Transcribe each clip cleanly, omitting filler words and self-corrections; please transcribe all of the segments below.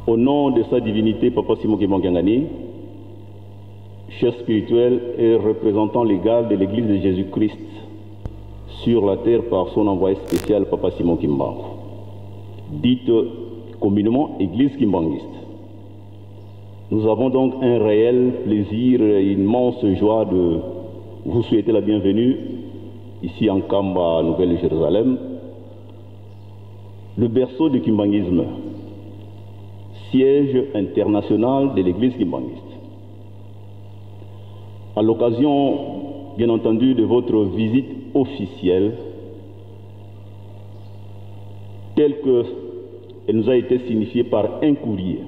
Au nom de sa divinité, Papa Simon Kimbangangani, chef spirituel et représentant légal de l'Église de Jésus-Christ sur la terre par son envoyé spécial, Papa Simon Kimbangu, dite communément Église kimbangiste. Nous avons donc un réel plaisir et une immense joie de vous souhaiter la bienvenue ici en Kamba, Nouvelle-Jérusalem, le berceau du kimbangisme, siège international de l'Église kimbangiste. À l'occasion, bien entendu, de votre visite officielle, telle qu'elle nous a été signifiée par un courrier,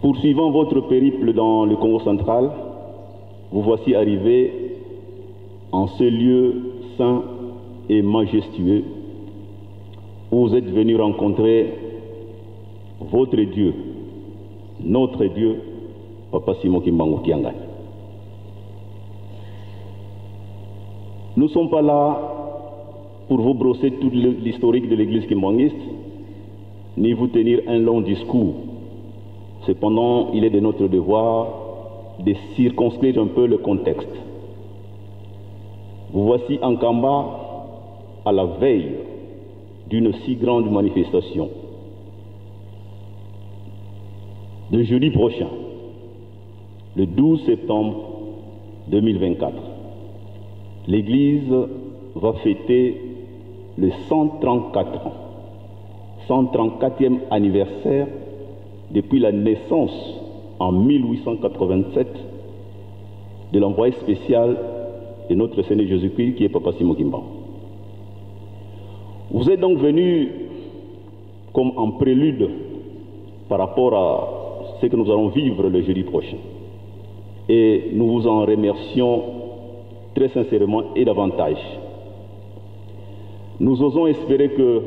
poursuivant votre périple dans le Congo central, vous voici arrivés en ce lieu saint et majestueux où vous êtes venus rencontrer votre Dieu, notre Dieu, Papa Simon Kimbangu Kiangani. Nous ne sommes pas là pour vous brosser toute l'historique de l'Église kimbangiste, ni vous tenir un long discours. Cependant, il est de notre devoir de circonscrire un peu le contexte. Vous voici en Kamba à la veille d'une si grande manifestation. Le jeudi prochain, le 12 septembre 2024, l'Église va fêter le 134e anniversaire depuis la naissance en 1887 de l'envoyé spécial de notre Seigneur Jésus-Christ qui est Papa Simon Kimbangu. Vous êtes donc venus comme en prélude par rapport à ce que nous allons vivre le jeudi prochain. Et nous vous en remercions très sincèrement et davantage. Nous osons espérer que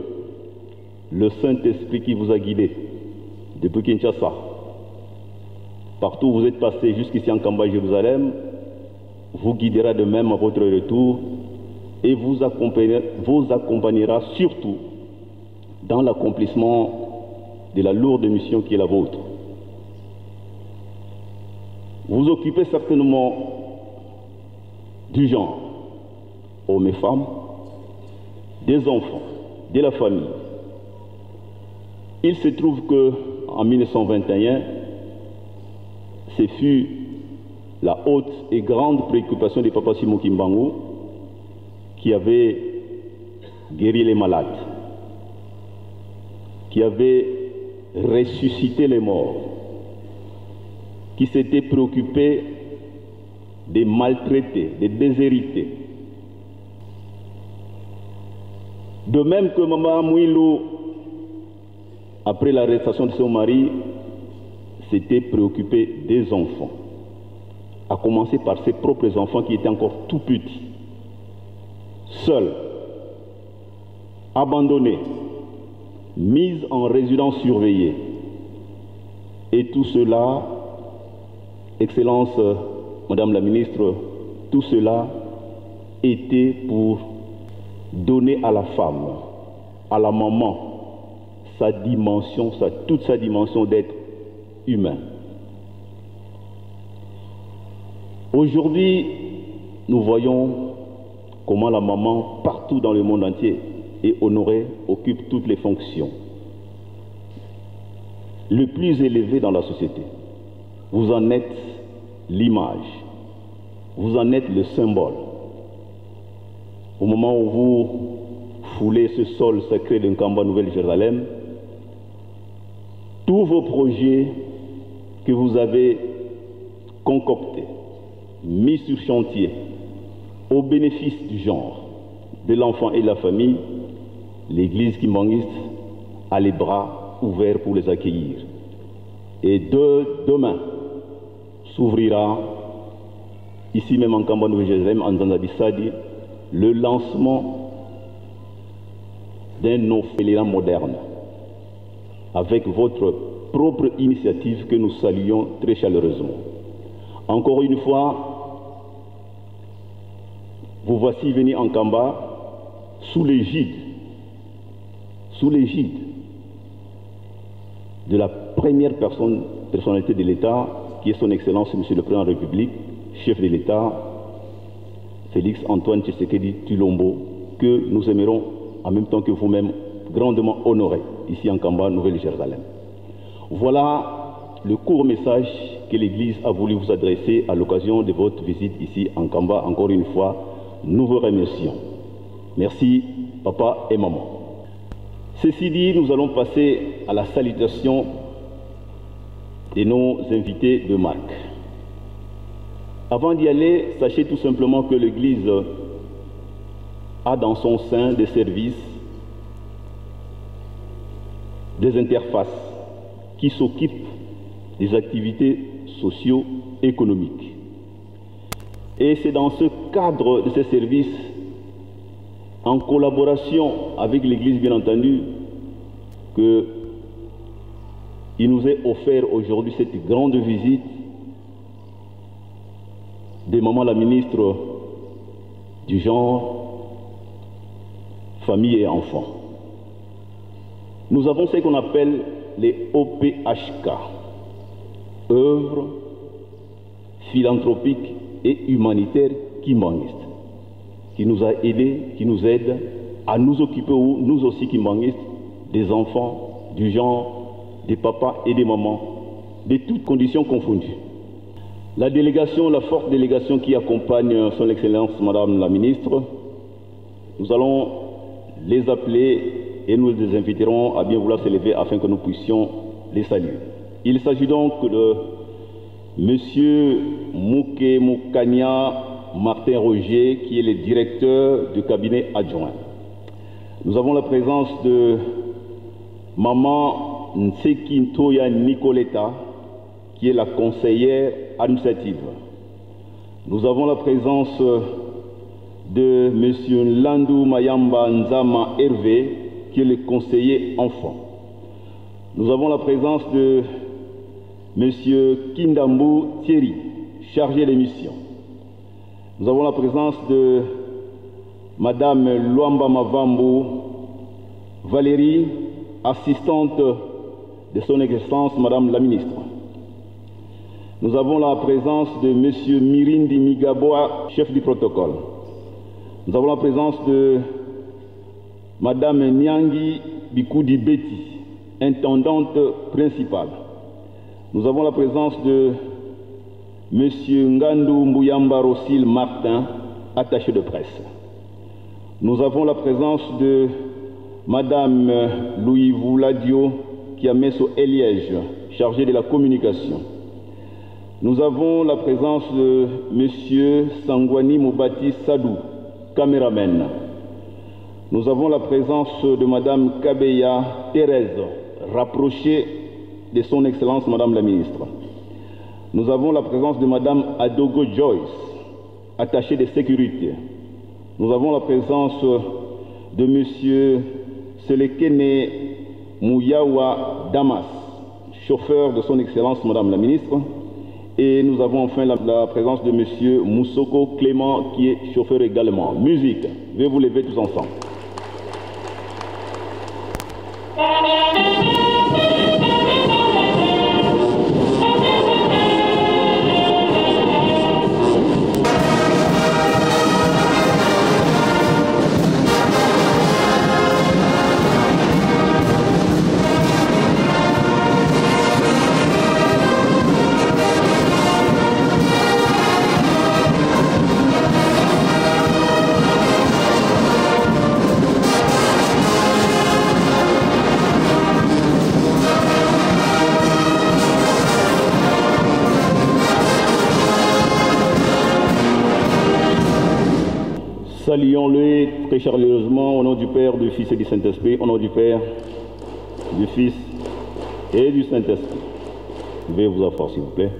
le Saint-Esprit qui vous a guidé depuis Kinshasa, partout où vous êtes passé jusqu'ici en Kamba, Jérusalem, vous guidera de même à votre retour et vous accompagnera surtout dans l'accomplissement de la lourde mission qui est la vôtre. Vous occupez certainement du genre, hommes et femmes, des enfants, de la famille. Il se trouve qu'en 1921, ce fut la haute et grande préoccupation de Papa Simon Kimbangu qui avait guéri les malades, qui avait ressuscité les morts, qui s'était préoccupé des maltraités, des déshérités. De même que Maman Mouilou, après l'arrestation de son mari, s'était préoccupé des enfants, à commencer par ses propres enfants qui étaient encore tout petits, seuls, abandonnés, mis en résidence surveillée. Et tout cela, Excellence, Madame la Ministre, tout cela était pour donner à la femme, à la maman, sa dimension, toute sa dimension d'être humain. Aujourd'hui, nous voyons comment la maman, partout dans le monde entier, est honorée, occupe toutes les fonctions. Le plus élevé dans la société. Vous en êtes l'image. Vous en êtes le symbole. Au moment où vous foulez ce sol sacré de Nkamba Nouvelle-Jérusalem, tous vos projets que vous avez concoctés, mis sur chantier, au bénéfice du genre, de l'enfant et de la famille, l'Église kimbangiste a les bras ouverts pour les accueillir. Et demain s'ouvrira ici même en Kamba Nouvelle-Jérusalem, en Zanzabissadi, le lancement d'un orphelinat moderne, avec votre propre initiative que nous saluons très chaleureusement. Encore une fois, vous voici venus en Kamba sous l'égide de la première personnalité de l'État, qui est son Excellence, Monsieur le Président de la République, chef de l'État, Félix Antoine Tshisekedi Tshilombo, que nous aimerons en même temps que vous-même grandement honorer ici en Kamba, Nouvelle-Jérusalem. Voilà le court message que l'Église a voulu vous adresser à l'occasion de votre visite ici en Kamba. Encore une fois, nous vous remercions. Merci, papa et maman. Ceci dit, nous allons passer à la salutation de nos invités de marque. Avant d'y aller, sachez tout simplement que l'Église a dans son sein des services, des interfaces qui s'occupent des activités socio-économiques. Et c'est dans ce cadre de ces services, en collaboration avec l'Église bien entendu, qu'il nous est offert aujourd'hui cette grande visite de Maman la ministre du genre, famille et enfants. Nous avons ce qu'on appelle les OPHK, œuvres philanthropiques et humanitaires Kimbanguistes, qui nous a aidés, qui nous aident à nous occuper, nous aussi Kimbanguistes, des enfants, du genre, des papas et des mamans, de toutes conditions confondues. La délégation, la forte délégation qui accompagne son Excellence Madame la Ministre, nous allons les appeler et nous les inviterons à bien vouloir se lever afin que nous puissions les saluer. Il s'agit donc de Monsieur Mouké Moukania Martin Roger, qui est le directeur du cabinet adjoint. Nous avons la présence de Maman Nsekintoya Nicoletta, qui est la conseillère administrative. Nous avons la présence de M. Landou Mayamba Nzama Hervé, qui est le conseiller enfant. Nous avons la présence de M. Kindambou Thierry, chargé des missions. Nous avons la présence de Mme Luamba Mavambu Valérie, assistante de son Excellence Madame la Ministre. Nous avons la présence de M. Mirindi Migaboa, chef du protocole. Nous avons la présence de Mme Nyangi Bikoudi Betty, intendante principale. Nous avons la présence de M. Ngandou Mbouyamba Rossil Martin, attaché de presse. Nous avons la présence de Mme Louis Vouladio Kiameso Eliège, chargée de la communication. Nous avons la présence de M. Sangwani Moubati Sadou, caméraman. Nous avons la présence de Mme Kabeya Thérèse, rapprochée de son Excellence Madame la Ministre. Nous avons la présence de Mme Adogo Joyce, attachée de sécurité. Nous avons la présence de M. Selekene Mouyawa Damas, chauffeur de son Excellence Madame la Ministre. Et nous avons enfin la présence de M. Moussoko Clément, qui est chauffeur également. Musique, veuillez vous lever tous ensemble. Saluons-le très chaleureusement au nom du Père, du Fils et du Saint-Esprit, au nom du Père, du Fils et du Saint-Esprit. Veuillez vous asseoir, s'il vous plaît.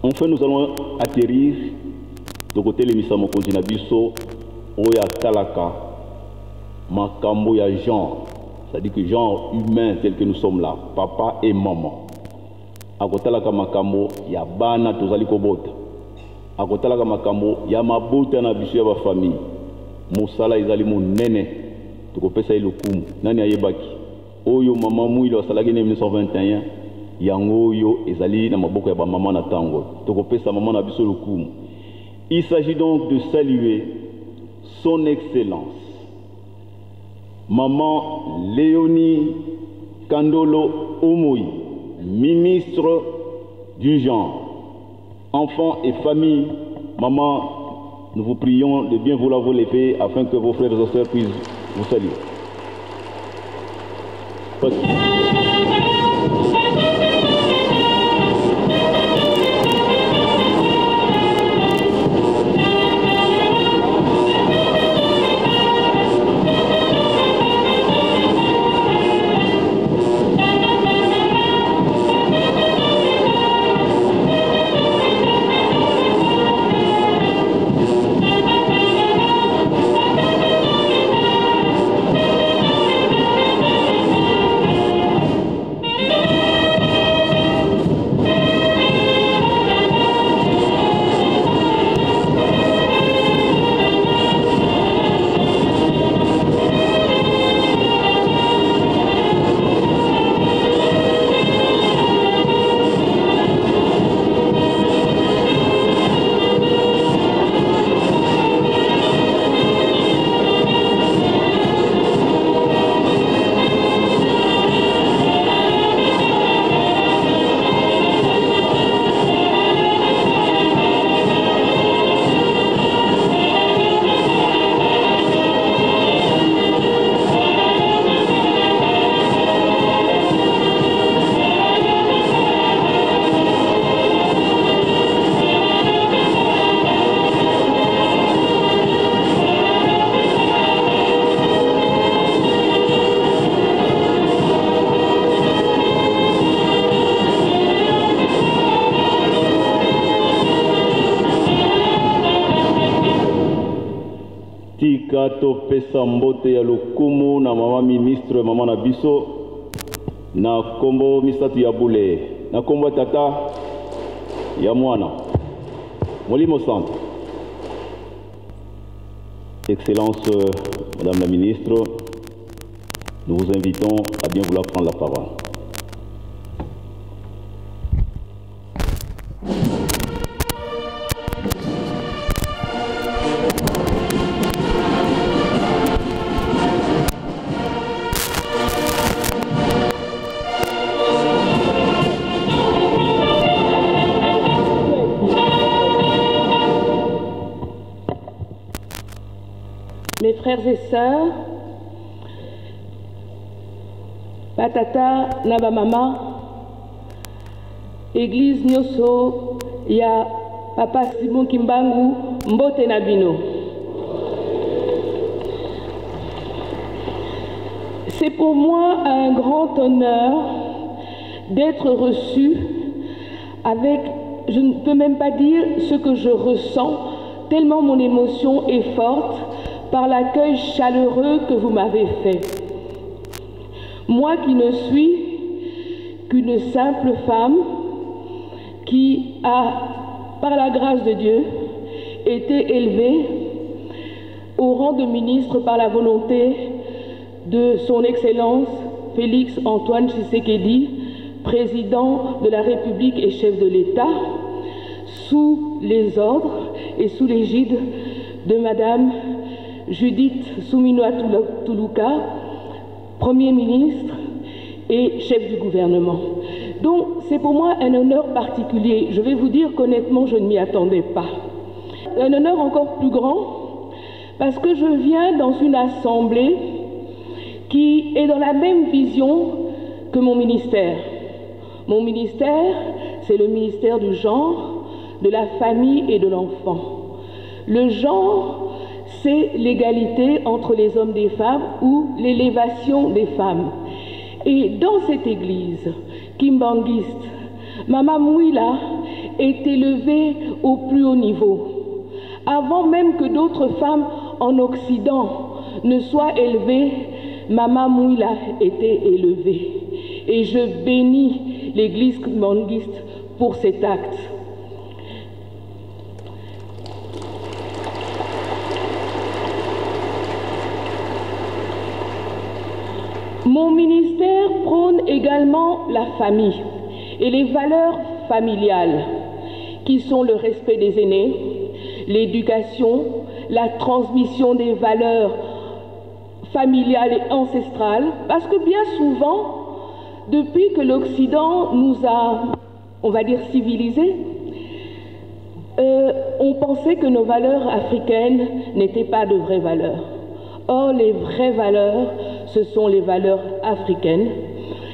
Enfin, nous allons atterrir de côté de Misa Mokonzi Nabiso, Oya Talaka, Makambo ya genre, c'est-à-dire que genre humain tel que nous sommes là, papa et maman. Akotalaka makambo ya bana tozali kobota. Akotalaka makambo ya mabota na biso ya ba famille. Musala izali monene. Tukopesa ilokumu. Nani ayebaki? Oyo mama mwilo asalaki ne 1921. Yango oyo ezali na maboko ya ba mama na tango. Tukopesa mama na biso lokumu. Il s'agit donc de saluer son excellence Maman Léonie Kandolo Omoï, ministre du genre, enfants et famille. Maman, nous vous prions de bien vouloir vous lever afin que vos frères et sœurs puissent vous saluer. Kato pesa mbote ya lokumu na mama ministre mama na biso na kombo misatu ya bule na kombo tata ya mwana Molimo Centre. Excellence Madame la ministre, nous vous invitons à bien vouloir prendre la parole. Mes frères et sœurs, Patata Naba Mama, Église Nyoso, ya Papa Simon Kimbangu, Mbote Nabino. C'est pour moi un grand honneur d'être reçu avec, je ne peux même pas dire ce que je ressens, tellement mon émotion est forte par l'accueil chaleureux que vous m'avez fait. Moi qui ne suis qu'une simple femme qui a, par la grâce de Dieu, été élevée au rang de ministre par la volonté de son Excellence Félix Antoine Tshisekedi, président de la République et chef de l'État, sous les ordres et sous l'égide de Madame Judith Suminwa Tuluka, Premier ministre et chef du gouvernement. Donc c'est pour moi un honneur particulier. Je vais vous dire qu'honnêtement, je ne m'y attendais pas. Un honneur encore plus grand parce que je viens dans une assemblée qui est dans la même vision que mon ministère. Mon ministère, c'est le ministère du genre, de la famille et de l'enfant. Le genre, c'est l'égalité entre les hommes et les femmes ou l'élévation des femmes. Et dans cette église kimbanguiste, Mama Mouila est élevée au plus haut niveau. Avant même que d'autres femmes en Occident ne soient élevées, Mama Mouila était élevée. Et je bénis l'Église kimbangiste pour cet acte. Mon ministère prône également la famille et les valeurs familiales, qui sont le respect des aînés, l'éducation, la transmission des valeurs familiales et ancestrales, parce que bien souvent, depuis que l'Occident nous a, on va dire, civilisés, on pensait que nos valeurs africaines n'étaient pas de vraies valeurs. Or, les vraies valeurs, ce sont les valeurs africaines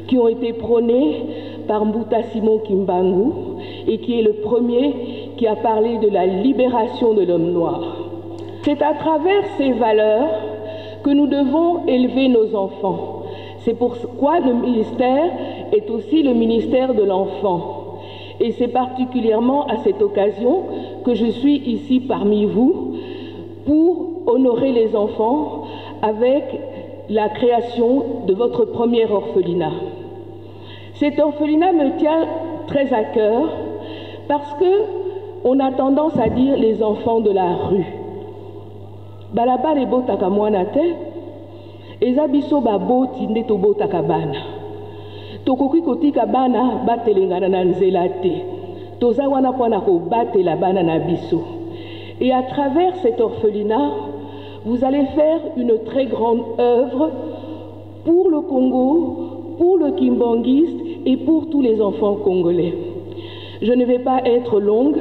qui ont été prônées par Mbuta Simon Kimbangu et qui est le premier qui a parlé de la libération de l'homme noir. C'est à travers ces valeurs que nous devons élever nos enfants. C'est pourquoi le ministère est aussi le ministère de l'enfant. Et c'est particulièrement à cette occasion que je suis ici parmi vous pour honorer les enfants avec la création de votre premier orphelinat. Cet orphelinat me tient très à cœur parce que on a tendance à dire les enfants de la rue. Balaba les botaka mwana te, ezabiso baboti nde tobotaka bana. Tokoki kotika bana batelengana na nzela te. Toza wana pona ko batela bana na biso. Et à travers cet orphelinat, vous allez faire une très grande œuvre pour le Congo, pour le Kimbangiste et pour tous les enfants congolais. Je ne vais pas être longue,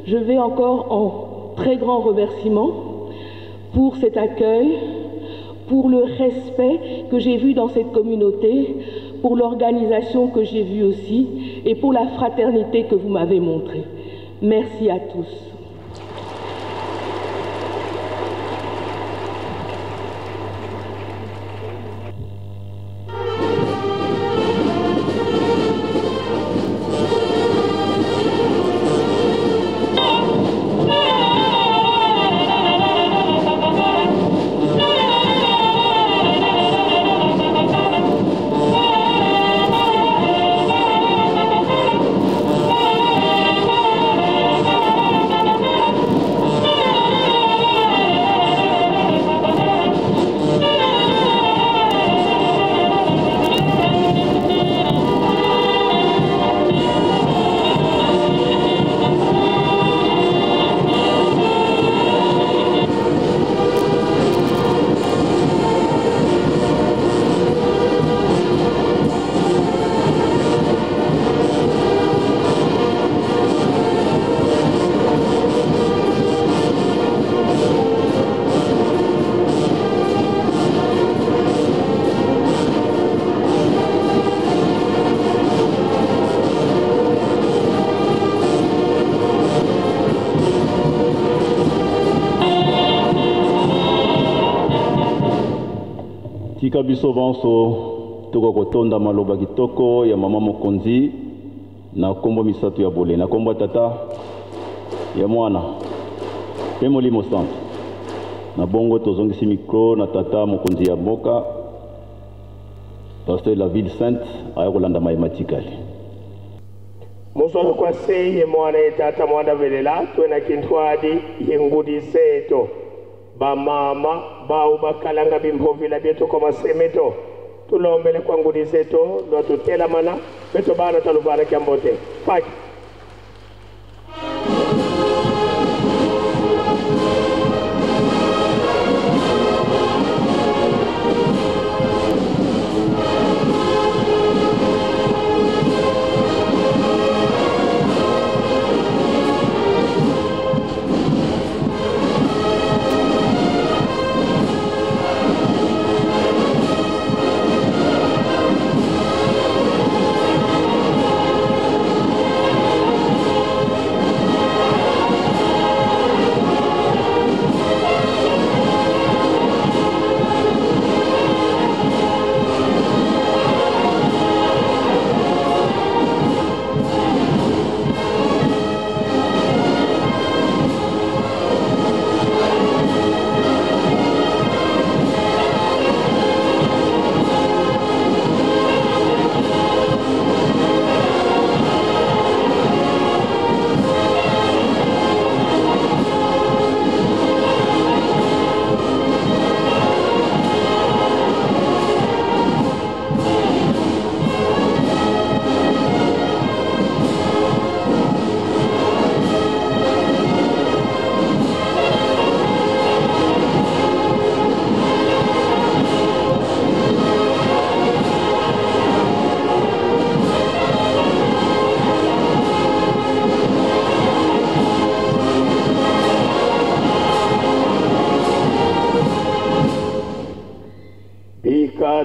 je vais encore en très grand remerciement pour cet accueil, pour le respect que j'ai vu dans cette communauté, pour l'organisation que j'ai vue aussi et pour la fraternité que vous m'avez montrée. Merci à tous. Tika biso banso toko kotonda maloba kitoko ya mama mokonzi na kombo misato ya bole na kombo tata ya mwana pe molimo sant na bongo tozongisi mikro na tata mokonzi ya mboka pasteur la ville sainte aya kolanda mayema tikali musozo kwa seye mwana tata mwana velela twena kintwadi yengudi seto ba mama bao bakalanga bimpovila byetu kwa masemeto tulombele kwa ngudi zetu lo tutela mana beto bana talubara kiambote faki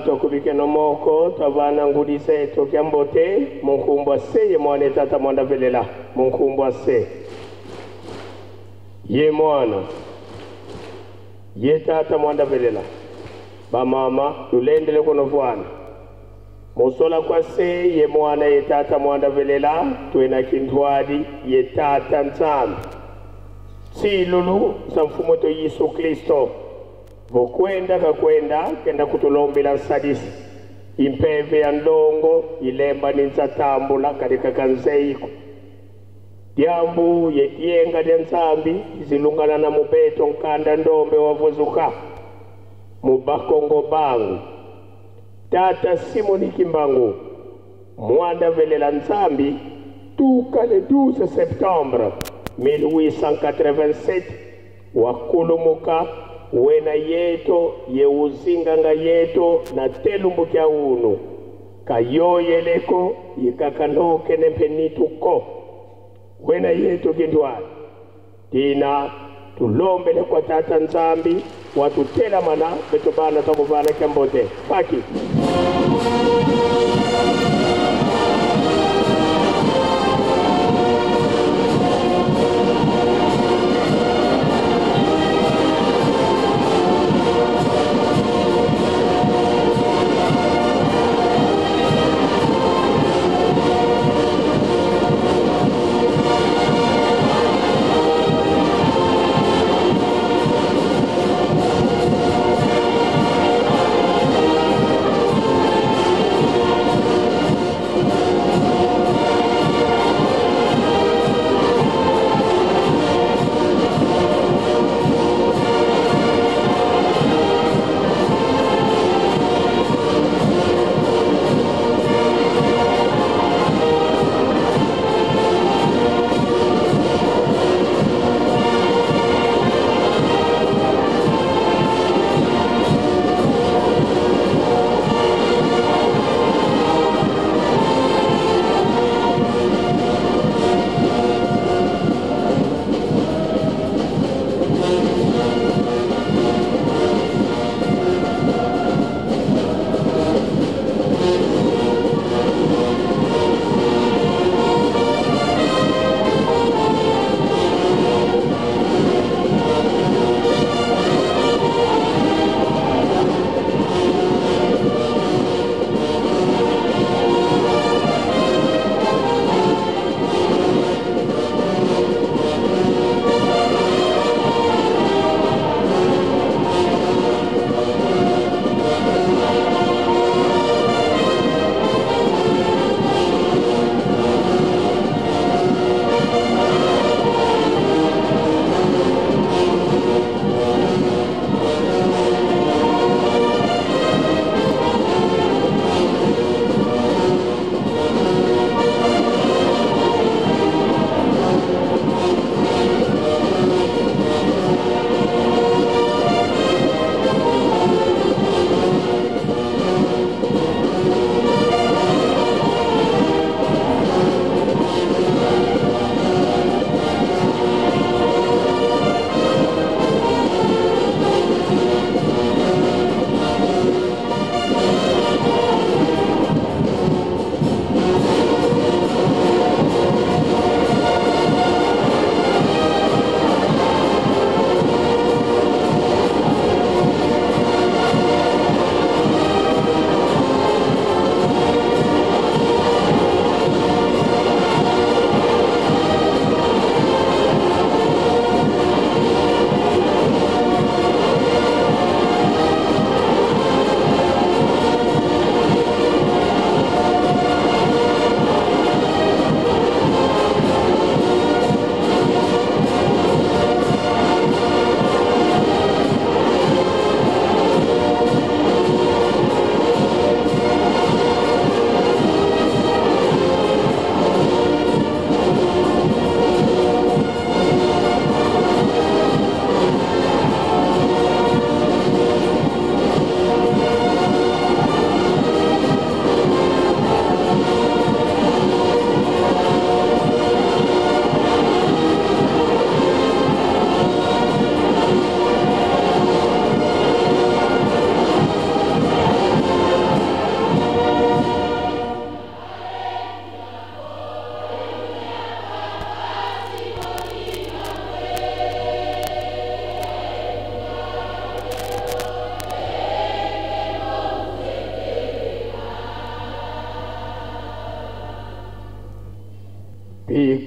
tokubike nomoko tabana ngudise tokyambote munkumbwa se ye mwana tata mwanda velela munkumbwa se ye mwana ye tata mwanda velela bamama tulendele kono vwana musola kwa se ye mwana ye tata mwanda velela twena kindwadi ye tata nzambi silulu za mfumo to Yesu Kristo vokwenda kakwenda kenda kutulombela sadisi impeve ya ndongo ilemba ninzatambula katika kanzeiko dyambu yetienga lya nzambi zilungana na mubeto nkanda ndombe wavuzuka mubakongo bangu tata Simoni Kimbangu mwanda velela nzambi tuka le 12 septembre 1887 wakulumuka wena yeto ye uzinganga yeto na telumbu kya unu kayoyeleko yikakanoke nempenituko wena yeto kindwali tina tulombele kwa tata nzambi watutela mana betobana takubana kyambote paki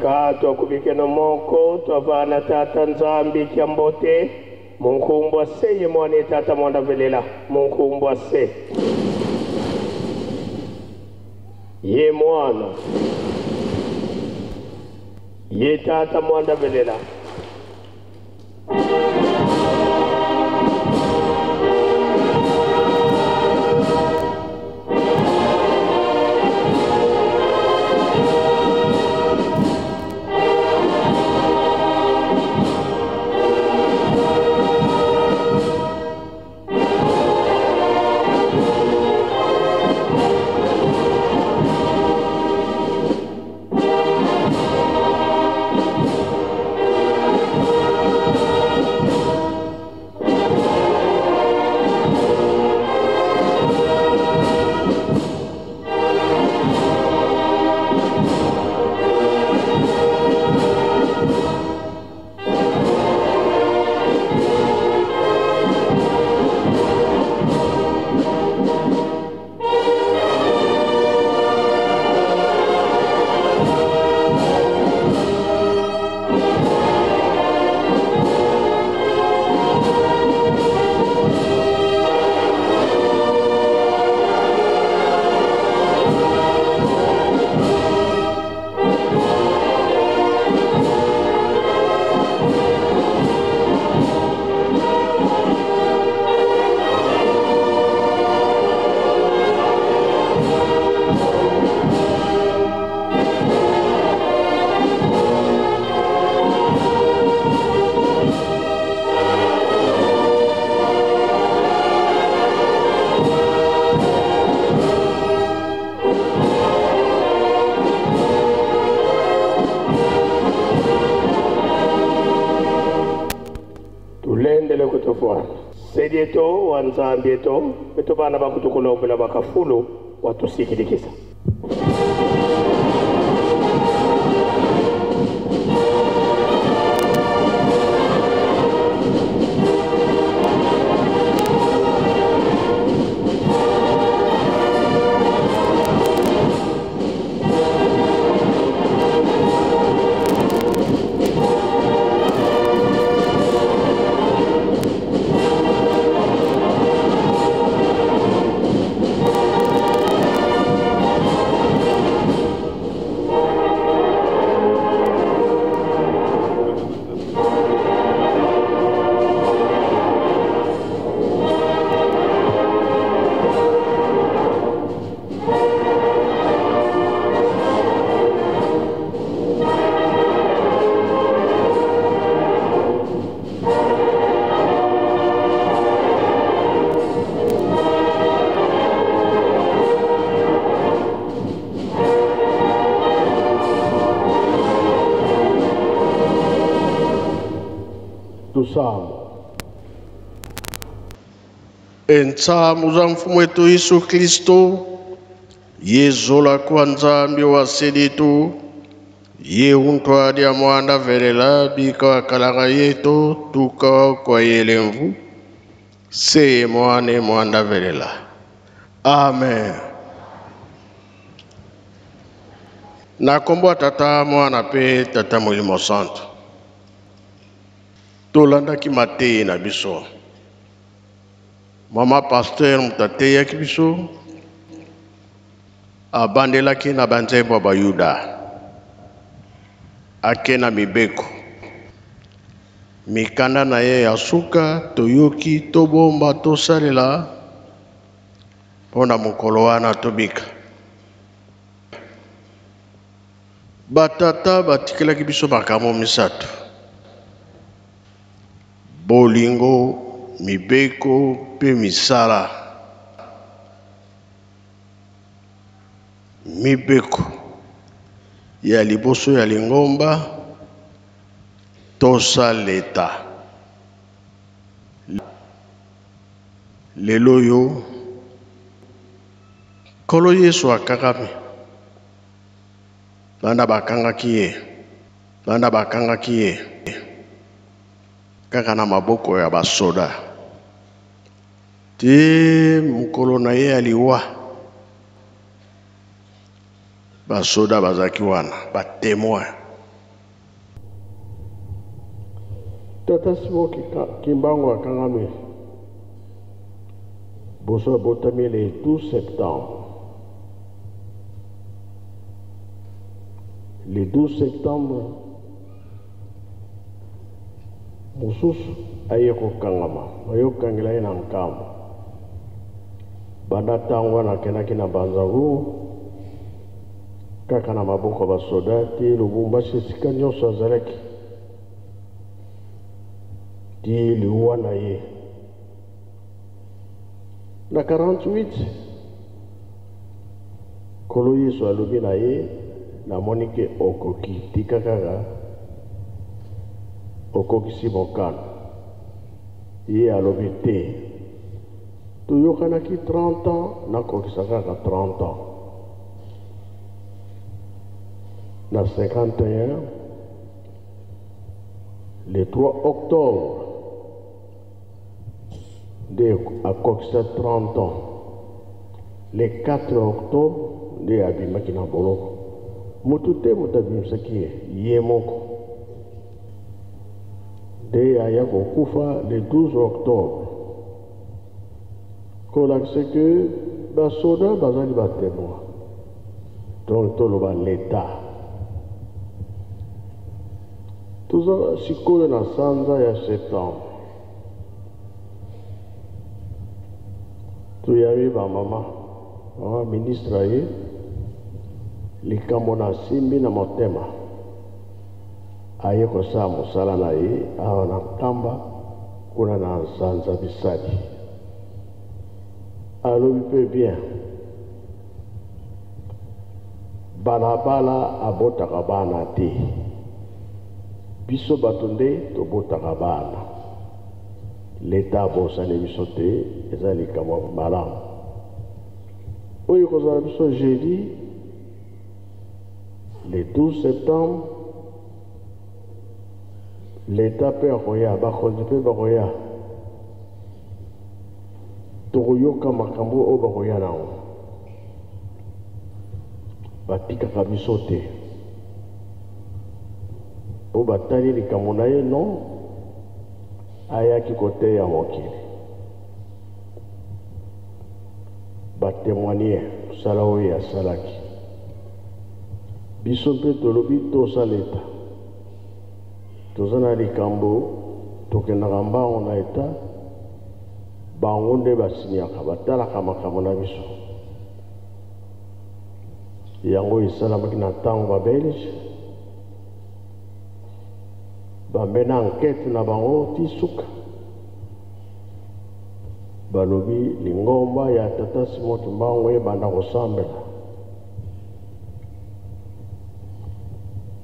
reka twakubike no moko twavana tata nzambi kyambote munkumbwa se ye mwana tata mwanda velela munkumbwa se ye mwana ye tata mwanda velela tulendele kutofwana sedieto wanzambieto beto bana bakutukulombela bakafulu watusikidikisa Entsamu za mfumu wetu Yesu Kristo, yezola kwa nzambi wa seditu, ye untwadi ya mwanda velela bika wakalanga yetu tuka kwa yelemvu, se mwane mwanda velela. Amen. Nakombo tata mwana pe tata mulimo santo. Tolanda ki mate na biso. Mama pasteur mutate ya kibiso abandela ki na banzebo ba Yuda akena mibeko mikanda na ye ya suka toyoki tobomba tosalela pona mokolo wana tobika batata batikelaki biso makambo misato bolingo mibeko pe misala mibeko ya liboso ya lingomba tosaleta lelo yo kolo Yesu akakami banda bakangaki ye kaka na maboko ya basoda te mukolo na ye aliwa basoda bazaki wana batemoin Tata Simo Kimbango à Kangame. Bosso Botami le 12 septembre. Le 12 septembre, Moussous Ayeko Kangama, Ayoko Kangela in Ankam. Banatangwa na Kenakina Banzaru, Kakana Maboko Basodati, Lubumbashi Sikanyo Sazareki. Di Liwana ye. Na 48, Koloye so alubina ye, na monike okoki, tikakaga, okoki simokan. Ye alobite. Tu yokanaki 30 ans, na kokisakaka 30 ans. Na 51, le 3 octobre, à Koksa 30 ans. Le 4 octobre, de Abimakina Boloko. Mutute Mutabimsaki, Yemoko. De Ayako Kufa, le 12 octobre. Kolak c'est que, Basoda, Bazali Batémoa. Donc, Toloba l'État. Tout ça, si Koyo na Sanza, il y a 7 ans. Tu y arrives à maman, ministre aye, les kamona simbi na motema. Aye kosa musala na ye, na kamba, kuna na sanza bisadi. Alors il peut bien. Balabala abotaka bana te. Biso batunde to botaka bana. L'État bossa les bisoté, et ça les camarades malins. Oui, quand on a vu jeudi, le 12 septembre, l'État peut envoyer, peut envoyer. Toroyoka makambo o baroya nao. Batika kabisote. O batali li kamonaye non. Ayaki kote ya mokili. Batémoigner salao ya salaki. Biso mpe tolobi tosa l'État. Tozana likambo tokendaka mbango na État. Bango nde basiniaka batalaka makambo na biso. Yango esalamaki na ntango babelge. Bamena enquête na bango ti suka. Balobi lingomba ya Tata Simo Kimbango ebanda kosambela.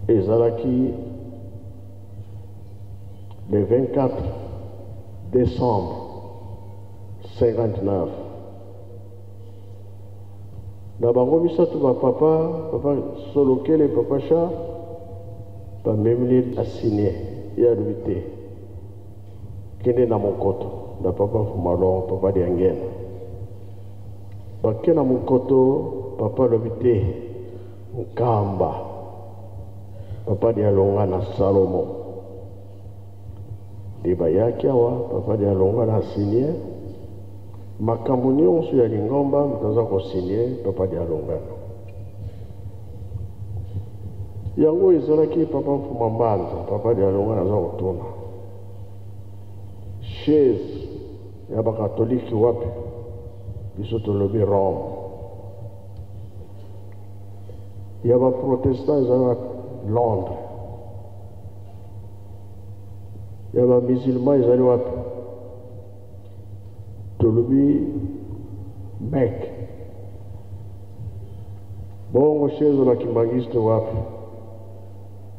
Ezalaki le 24 décembre 59. Na bango misatu ba papa Solokele papa Charles bamemeli asigné ya lubité. Kende na mokoto na papa Fumalon papa de Angena. Bakena mokoto papa lubité Nkamba papa de Alonga na Salomo. Deba yaki awa papa de Alonga na signé. Makambo nyonso ya lingomba mutaza kosigné papa de Alonga. Yango ezalaki papa Fumambanza, papa de Alonga naza kotuna. Chaise ya bakatoliki wapi biso tolobi Rome. Ya baprotestant ezala Londres. Ya bamusulman ezali wapi tolobi Mecque. Bongo chaise na kimbangiste wapi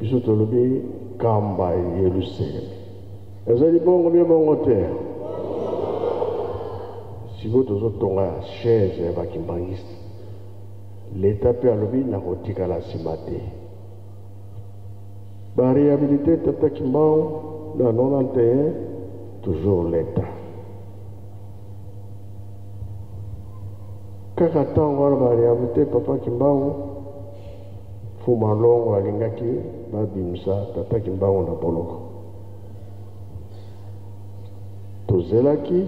biso tolobi Kamba Yerusalem. Ezali bongo bien bongo te. Si vous tozotonga chaise ya bakimbangiste, l'État pe alobi na kotika la simate. Ba réhabilité Tata Kimbango na 91 toujours l'État. Kaka tango wana ba réhabilité Papa Kimbango Fumalongo alingaki babimisa Tata Kimbango na boloko. Tozelaki,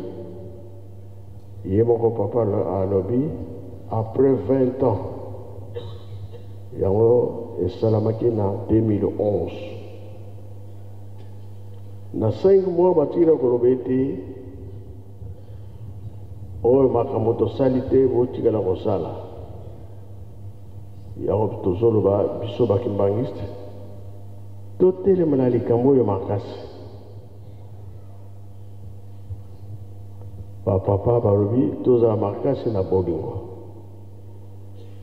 Yemoko Papa à Lobi, après 20 ans, Yango et Salamaki en 2011. Na 5 mois, Batira Kolobeti, Oe Makamoto Salite, Botika la Rosala. Yango Tozoloba, Bisoba Kimbangiste, Totele Manalikambo Makasi. Papa Barubi, tous à la marcasse na Bolingo.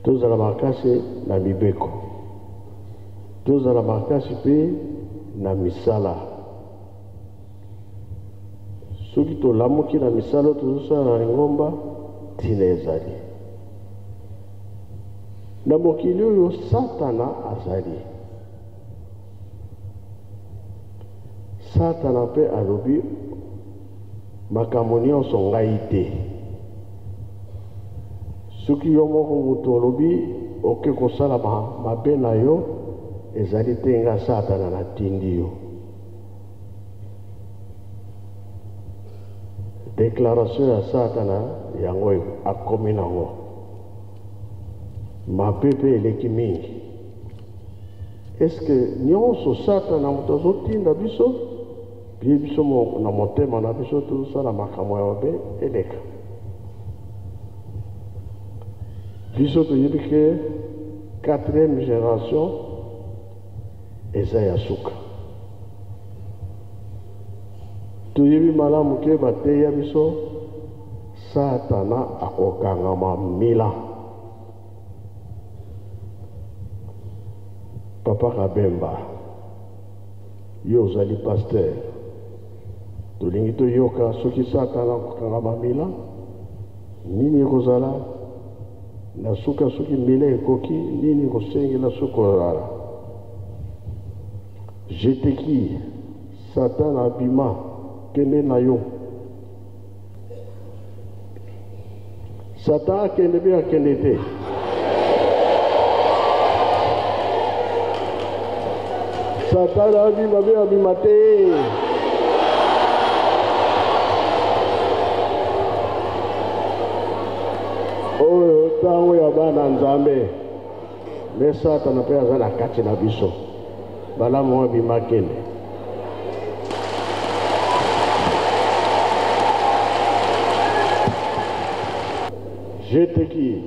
Tous à la marcasse na Mibeko. Tous à la marcasse na Misala. Ceux qui ont l'amour qui na Misala, tout ça na Ngomba, Tinezali. Na Mokilio yo Satana Azali. Satana pe alobi. Makamoni en son gaïté. Ce qui ont mon tolobi, ok, qu'on s'en ma benayo, et zalité nga satana na tindio. Déclaration à satana, yango a kominango. Ma bébé l'équiming. Est-ce que nous sommes satana, nous sommes biso? Puis biso mo na motema na biso tout ça la makamwa yobe eleka biso to yibike 4e génération Ezaya Suka to yibi malamu ke bateya biso Satana akokangama mila Papa Kabemba yo zali pasteur tolingi toyoka soki Satana akokangama mila nini ekozala na suka soki mila ekoki nini ekosengela sokozala jeteki Satana abima kende na yo Satana akende be akende te Satana abima be abima te oyo tango ya bana nzambe me Satana pe aza na kati na biso balamu abima kende jeteki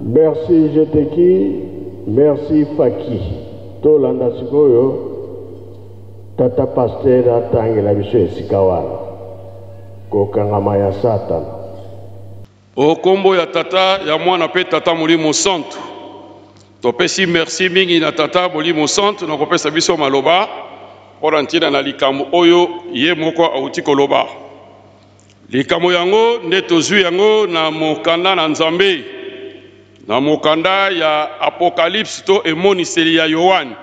Merci Jeteki, merci Faki. Tolanda sikoyo tata pasteur atangela biso esika wana kokangama ya Satana. Okombo ya tata ya mwana pe tata Molimo Santo. Topesi merci mingi na tata Molimo Santo na kopesa biso maloba mpona ntina na likambo oyo ye moko auti koloba. Likambo yango nde tozwi yango na mokanda na Nzambe, na mokanda ya Apocalypse to emoniseli ya Yohane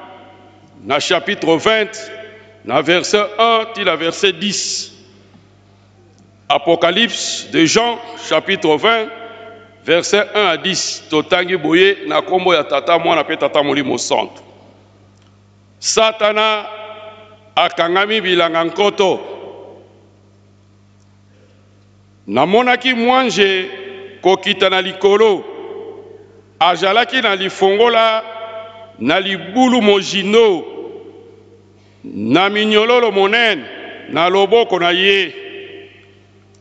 na chapitre 20 na verset 1 til la verset 10. Apocalypse de Jean chapitre 20 verset 1 à 10. Totangi boye na kombo ya tata mwana pe tata Molimo Santo. Satana akangami bilanga nkoto. Namonaki mwanje kokita na likolo, ajalaki na lifongola na libulu mojino, na minyololo monene na loboko na ye,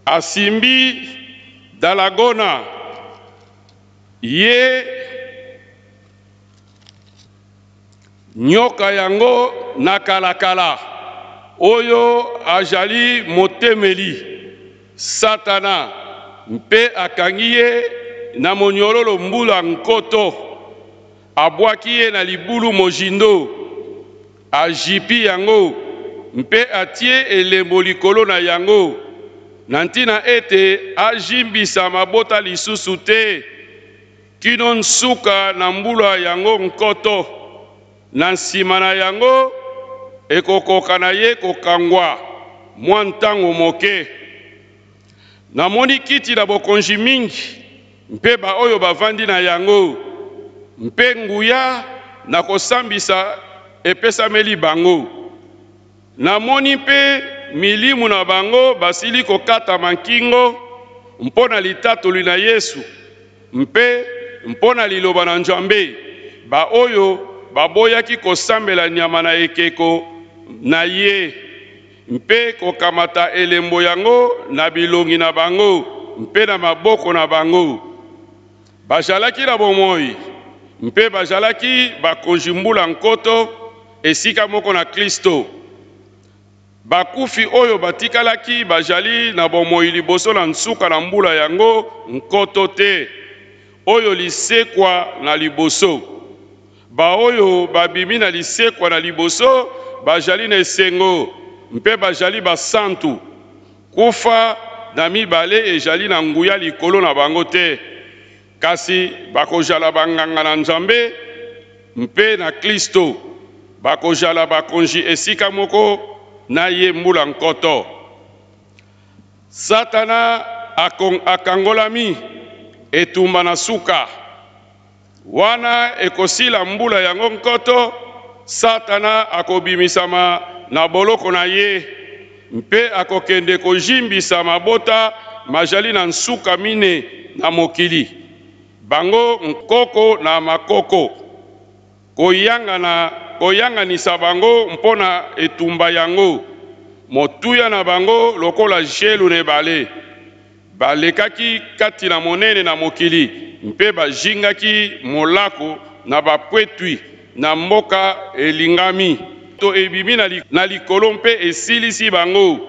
asimbi dalagona ye nyoka yango na kalakala oyo ajali motemeli Satana, mpe akangi ye na monyololo mbula nkoto, abwaki ye na libulu mojindo, ajipi yango, mpe atie elembo likolo na yango, na ntina ete ajimbisa mabota lisusu te, kino nsuka na mbula yango nkoto, na nsima na yango ekokoka na ye kokangwa mwa ntango moke. Namoni kiti na bokonzi mingi, mpe ba oyo bavandi na yango, mpe nguya na kosambisa epesameli bango. Namoni mpe milimu na bango basili kokata mankingo mpona litatoli na Yesu, mpe mpona liloba na Nzambe, ba oyo baboyaki kosambela nyama na ekeko na ye, mpe kokamata elembo yango na bilongi na bango, mpe na maboko na bango. Bajalaki na bomoi, mpe bajalaki bakonzi mbula nkoto esika moko na Kristo. Bakufi oyo batikalaki bajali na bomoi liboso na nsuka na mbula yango nkoto te, oyo lisekwa na liboso. Ba oyo babimi na lisekwa na liboso bajali na esengo, mpe bajali basantu. Kufa na mibale ejali na nguya likolo na bango te, kasi bakojala banganga na Nzambe mpe na Kristo, bakojala bakonzi esika moko na ye mbula nkoto. Satana akangolami etumba na suka, wana ekosila mbula yango nkoto, Satana akobimisama na boloko na ye, mpe akokende kojimbisa mabota majali na nsuka mine na mokili, bango nkoko na makoko, koyanganisa bango mpona etumba yango, motuya na bango lokola jelu na ebale. Balekaki kati na monene na mokili, mpe bajingaki molako na bapwetwi na mboka elingami. To ebimi na likolo mpe esilisi bango.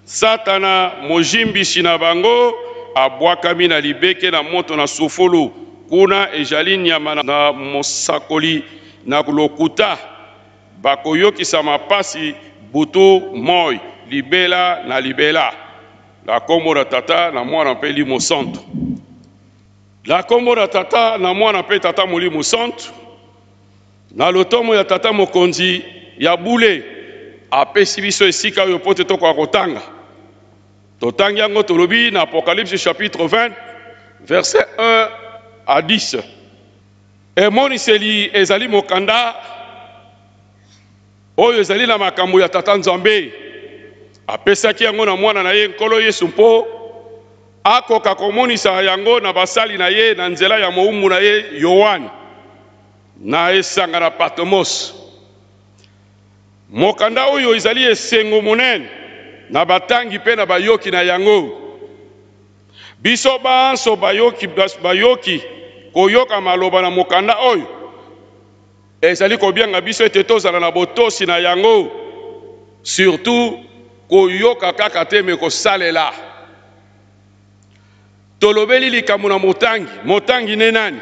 Satana mojimbisi na bango abwakami na libeke na moto na sufulu, kuna ejali nyama na mosakoli na lokuta, bakoyokisa mapasi butu moi, libela na libela. La kombo na tata na mwana mpe Molimo Santo. La kombo na tata na mwana mpe tata Molimo Santo. Na lotomo ya tata mokonzi ya bule apesi biso esika oyo pote toko kotanga. Totangi yango tolobi na Apocalypse chapitre 20 verset 1 à 10. Emoniseli ezali mokanda oyo ezali na makambo ya tata Nzambe. Apesaki yango na mwana na ye nkolo Yesu mpo akoka komonisa yango na basali na ye na nzela ya moumu na ye Yohane na esanga na Patmos. Mokanda oyo ezali esengo monene na batangi pe na bayoki na yango. Biso banso bayoki koyoka maloba na mokanda oyo ezali kobianga biso ete tozala na botosi na yango, surtout koyoka kaka te me kosalela. Tolobeli likambo na motangi. Motangi ne nani?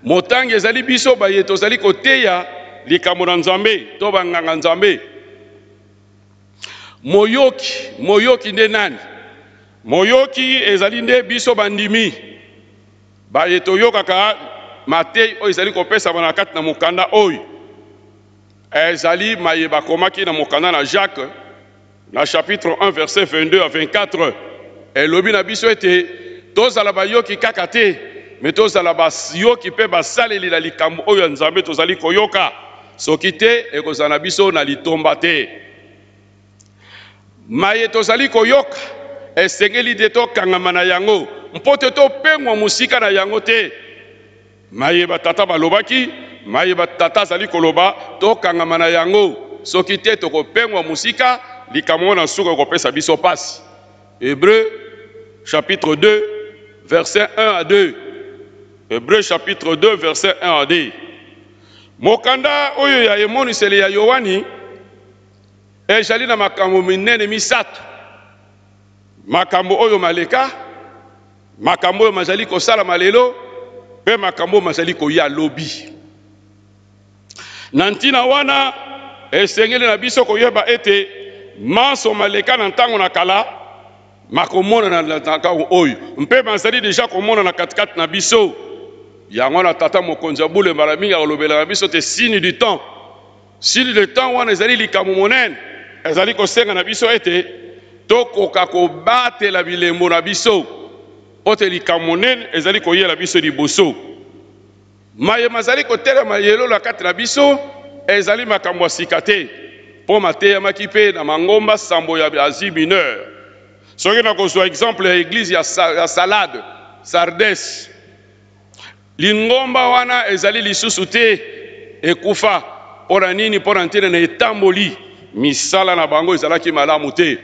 Motangi ezali biso baye tozali koteya likambo na Nzambe to banganga Nzambe. Moyoki nde nani? Moyoki ezali nde biso bandimi baye toyokaka matei oyo ezali kopesa bana kati na mokanda oyo ezali mayeba komaki na mokanda na Jacques na chapitre 1 verset 22 à 24 elobi na biso ete tozala bayoki kaka te me tozala bayoki mpe basaleli na likambo oyo ya Nzambe tozali koyoka, soki te ekozala na biso na litomba te. Maye tozali koyoka esengeli te tokangama na yango mpo te topengwa mosika na yango te. Maye batata balobaki, maye batata azali koloba tokangama na yango, soki te tokopengwa mosika likambo na suka kopesa biso pasi. Hébreu chapitre 2 verset 1 à 2. Hébreu chapitre 2 verset 1 à 2. Mokanda oyo ya emoniseli ya Yohani ezali na makambo minene misato. Makambo oyo maleka, makambo oyo mazali kosala malelo, pe makambo mazali koya lobi. Na ntina wana esengeli na biso koyeba ete manso maleka na ntango na kala makomona na ntango oyo mpe mazali deja komona na katikati na biso. Yango na tata mokonzi ya bule mbala mingi akolobela na biso te signe du temps. Signe du temps wana ezali likambo monene, ezali kosenga na biso ete tokoka kobatela bilembo na biso ote likambo monene ezali koyela biso liboso. Maye mazali kotelema yelo na kati na biso ezali makambo ya sika te mpo mateyamaki mpe na mangomba sambo ya Asie Mineure. Soki na kozwa exemple ya eglise ya Salade, Sardes, lingomba wana ezali lisusu te ekufa pona nini pona ntina na etamboli misala na bango ezalaki malamu te.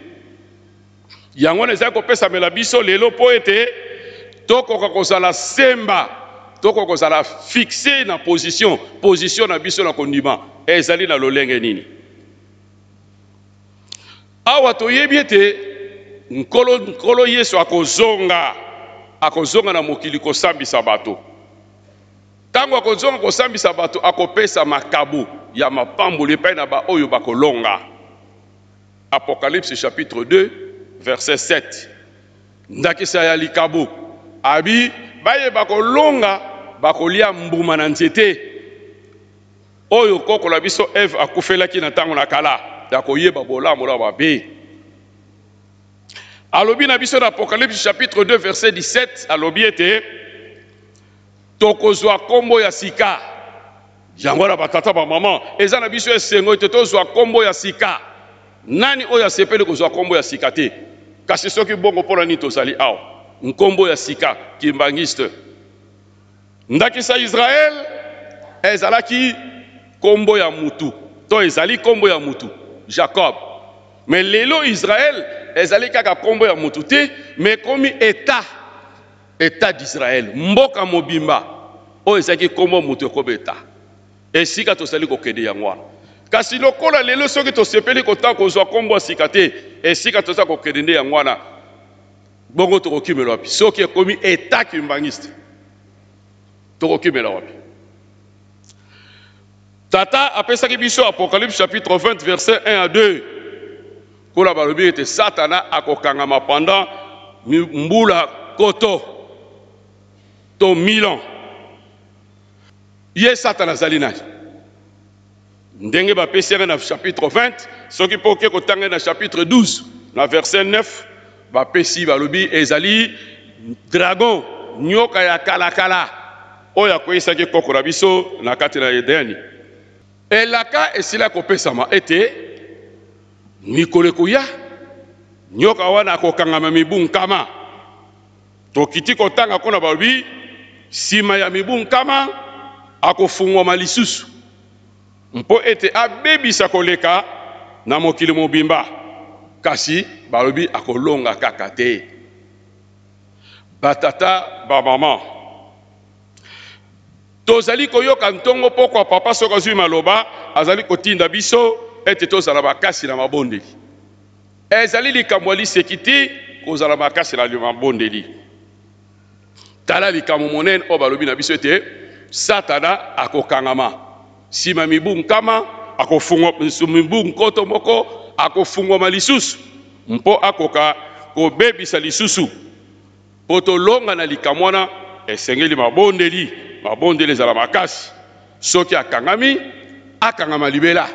Yango ezali kopesa mela biso lelo po ete tokoka kozala semba, tokoka kozala fixe na position na biso na kondima ezali na lolenge nini. Awa toyebi ete nkolo Yesu akozonga na mokili kosambisa bato. Tango akozonga kosambisa bato akopesa makabu ya mapamboli epai na ba oyo bakolonga. Apocalypse chapitre 2 verset 7. Ndakisa ya likabu abi baye bakolonga bakolia mbuma na nzete oyo koko la biso Eve akufelaki na tango na kala ya koyeba bolamu na babe. Alobi na biso na Apocalypse chapitre 2 verset 17 alobi ete tokozwa kombo ya sika. Yango na batata ba mama eza na biso esengo ete tozwa kombo ya sika. Nani oyo asepeli kozwa kombo ya sika te? Kasi soki bongo pona ni tozali awa nkombo ya sika kimbangiste. Ndakisa Israel ezalaki kombo ya mutu to ezali kombo ya mutu Jacob. Mais lelo Israel ezali kaka kombo ya mutu te mais komi état d'Israël, mboka mobimba oyo ezalaki kombo mutu ekobeta esika tozali kokende yango wana. Kasi lokola lelo soki tosepeli kota kozwa kombo ya sika te esika tozali kokende nde yango wana bongo tokokimela wapi? Soki ekomi état kimbangiste tokokimela wapi? Tata apesaki biso Apocalypse chapitre 20 verset 1 à 2 kola balobi ete Satana akokangama pendant mbula koto to 1000 ans. Ye Satana azali nani? Ndenge bapesi na chapitre 20 soki poke kotanga na chapitre 12 na verset 9 bapesi balobi ezali dragon nyoka ya kalakala oyo akoyisaki koko na biso na kati na Edeni. Elaka esila kopesama ete mikolo ekoya nyoka wana akokangama mibu nkama. Tokiti kotanga kona balobi sima ya mibu nkama akofungwama lisusu mpo ete abebisa koleka na mokili mobimba. Kasi balobi akolonga kaka te. Batata ba mama tozali koyoka ntongo pokwa papa soki azwi maloba azali kotinda biso ete tozala makasi na mabondeli ezali likambo ya liseki te kozala makasi na mabondeli tala likambo monene oyo balobi na biso ete satana akokangama nsima mibu nkama akofungwa mibu nkoto moko akofungwama lisusu mpo akoka kobebisa lisusu mpo tolonga na likambo wana esengeli mabondeli ezala makasi soki akangama libela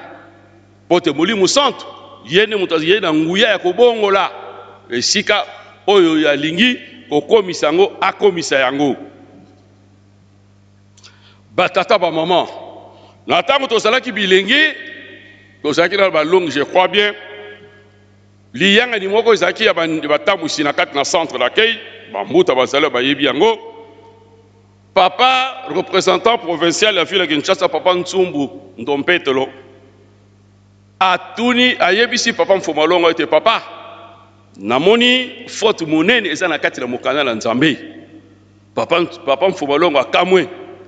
mpo te molimo santo ye nde moto ye na nguya ya kobongola esika oyo yalingi kokomisa yango akomisa yango batata bamama na ntango tozalaki bilenge tozalaki na balongi je crois bien liyangani moko ezalaki ya batambusi na kati na centre d'accueil bambuta bazali bayebi yango papa représentant provincial ya ville ya Kinshasa papa Ntsumbu Ndompetelo atuni ayebisi papa Mfumalongo ete papa namoni faute monene eza na kati na mokanda na Nzambe papa Mfumalongo akamwe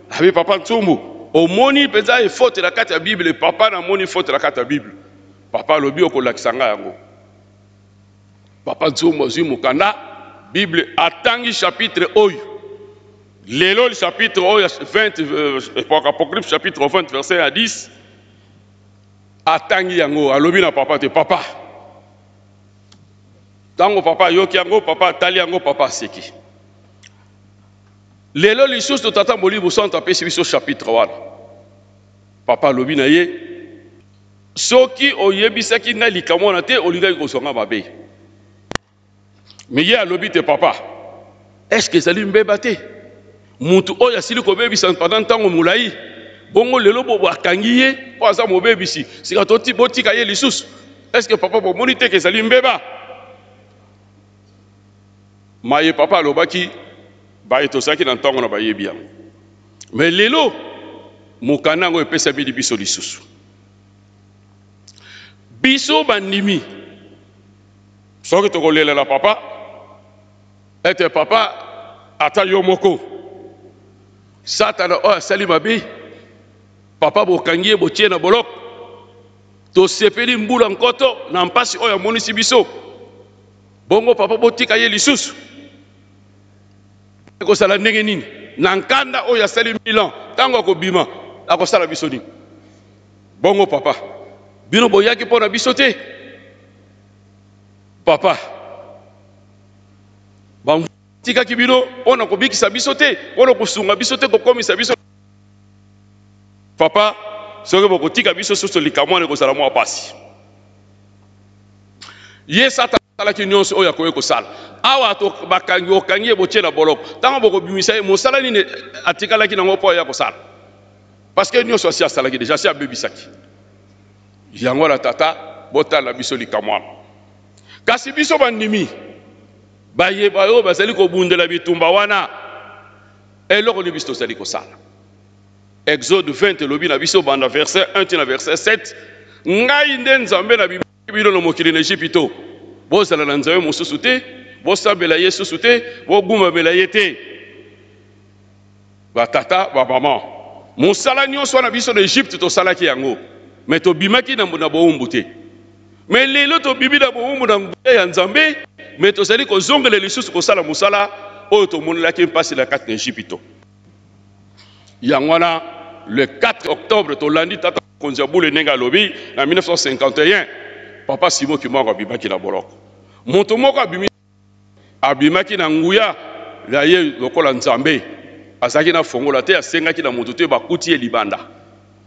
abi papa Ntsumbu omoni penza faute na kati ya Bible papa namoni faute na kati ya Bible papa lobi okolakisa nga yango papa Ntsumbu azwi mokanda Bible atangi chapitre oyo lelo le chapitre 20 Apocalypse chapitre 20 verset 10 atangi yango alobi na papa te papa tango papa yoki yango papa atali yango papa aseki lelo lisusu tata molimo santo apesi biso chapitre wana papa alobi na ye soki oyebisaki ngai likambo wana te olingaki kozonga mabe me ye alobi te papa est-ce que ezali mbeba te mutu oyo asili kobebisa pendant ntango molai bongo lelo bo akangi ye po aza mobebisi sika botika ye lisusu est-ce que papa bomoni te ezali mbeba maye papa alobaki baye tozalaki na ntango na bayebi yango me lelo mokanda yango epesa bili biso lisusu biso bandimi soki tokolelela papa ete papa ata yo moko satana oyo asali mabe papa bokangi ye botie na boloko tosepeli mbula nkoto na mpasi oyo amonisi biso bongo papa botika ye lisusu ekosala ndenge nini na nkanda oyo asali 1000 ans ntango akobima akosala biso nini bongo papa bino boyaki mpo na biso te papa tikaki bino mpona kobikisa biso te mpona kosunga biso te kokomisa biso papa soki bokotika biso susu likambo wana ekozala mwa pasi ye satana asalaki nyonso oyo akoki kosala awa okangi ye botie na boloko ntango bokobimisa ye mosala nini atikalaki nango mpo aya kosala parceke nyonso asi asalaki deja asi abebisaki yango na tata botala biso likambo wana kasi biso bandimi bayeba oyo bazali kobundela bitumba wana eloko nini biso tozali kosala Exode 20 elobi na biso banda verset 1 tina verset 7 ngai nde nzambe na bino na mokili na Ejipito bozala na nzambe mosusu te bosambela ye susu te bogumamela ye te batata bamama mosala nyonso wana biso na Egypte tosalaki yango me tobimaki na bowumbu te me lelo tobimi na bowumbu na nguya ya nzambe me tozali kozongela lisusu kosala mosala oyo tomonelaki mpasi na kati na Ejipito yango wana le 4 octobre tolandi tata mokonzi ya bule ndenge alobi na 1951 papa Simon Kimbangu abimaki na boloko moto moko abimaki na nguya ya ye lokola nzambe azalaki na fongola te asengaki na moto te bakuti ye libanda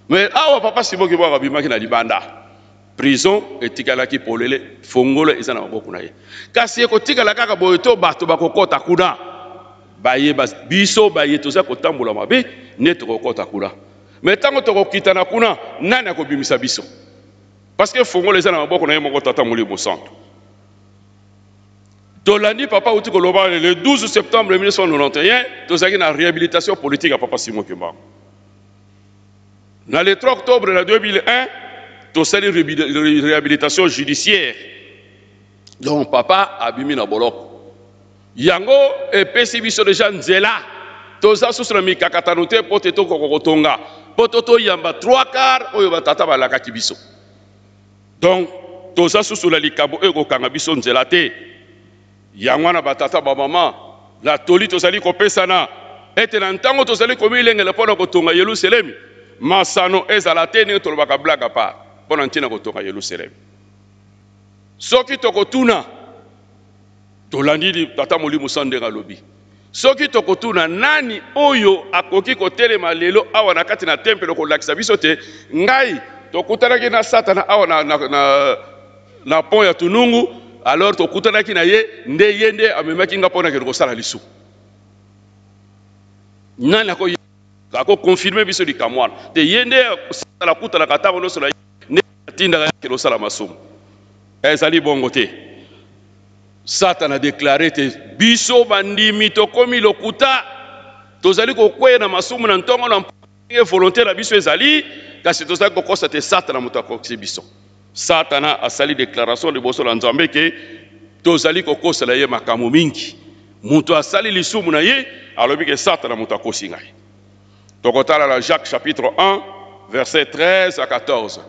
me awa papa Simon Kimbangu abimaki na libanda prison etikalaki polele fongolo eza na maboko na ye kasi ekotikala kaka boye to bato bakokota kuna bayeba biso baye toza kotambola mabe ne tokokota kuna me ntango tokokita na kuna nani akobimisa biso parce que fongolo eza na maboko na ye moko tata molimo santo tolandi papa uti koloba le 12 septembre 1991 tozalaki na réhabilitation politique ya papa Simon Kimbangu na le 3 octobre 2001 tosali réhabilitation judiciaire donc papa abimi na boloko yango epesi biso deja nzela toza susu na mikakatano te mpo te tokoko kotonga mpo to toyamba 3/4 oyo batata balakaki biso. Donc toza susu na likambo oyo kokanga biso nzela te. Yango wana batata bamama na toli tozali kopesana ete na ntango tozali komilengela mpo na kotonga Yelusalemi, masano ezala te ndenge tolobaka blaga pa mpo na ntina kotonga Yelusalemi. Soki tokotuna tolandi tata Molimo Sandera lobi, soki tokotuna nani oyo akoki kotelema lelo awa na kati na tempelo kolakisa biso te, ngai tokutanaki na Satana awa na pont ya Tunungu, alors tokutanaki na ye nde yende amemaki nga mpona kende kosala lisu. Nani ako confirme biso likambo wana te yende kosala kutanaka ntango nyonso na ye nde atindaka kende kosala masumu. Ezali bongo te. Satana déclaré te biso bandimi tokomi lokuta tozali kokweya na masumu na ntongo na volonté na biso ezali kasi tozali kokosa te Satana moto akokisi biso. Satana asali déclaration liboso na Nzambe ke tozali kokosela ye makambo mingi. Moto asali lisumu na ye alobi ke Satana moto akosi ngai. Tokotala na Jacques chapitre 1 verset 13 à 14.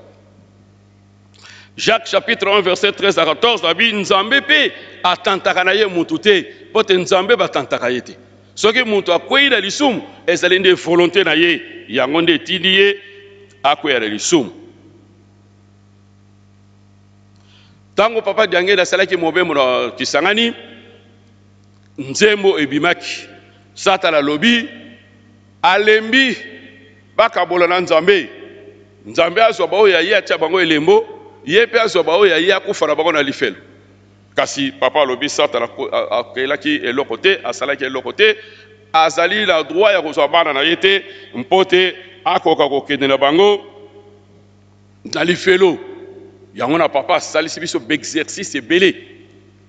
Jacques chapitre 1 verset 13 à 14 abi Nzambe pe atantaka na ye mutu te pote Nzambe batantaka ye te. Soki mutu akweyi na lisumu ezali nde volonté na ye yango nde etindi ye akweya na lisumu. Tango papa Diangeli asalaki mobembo na Kisangani, nzembo ebimaki. Satana lobi alembi bakabola na Nzambe. Nzambe azwa bao ya ye atia bango elembo, ye pe azwa bao ya ye akufa na bango na lifelo. Kasi papa lobi Satana akelaki eloko te, asalaki eloko te, azali na droit ya kozwa bana na ye te, mpote akoka kokende na bango na lifelo. Yango na papa salisi biso b'exercice ebele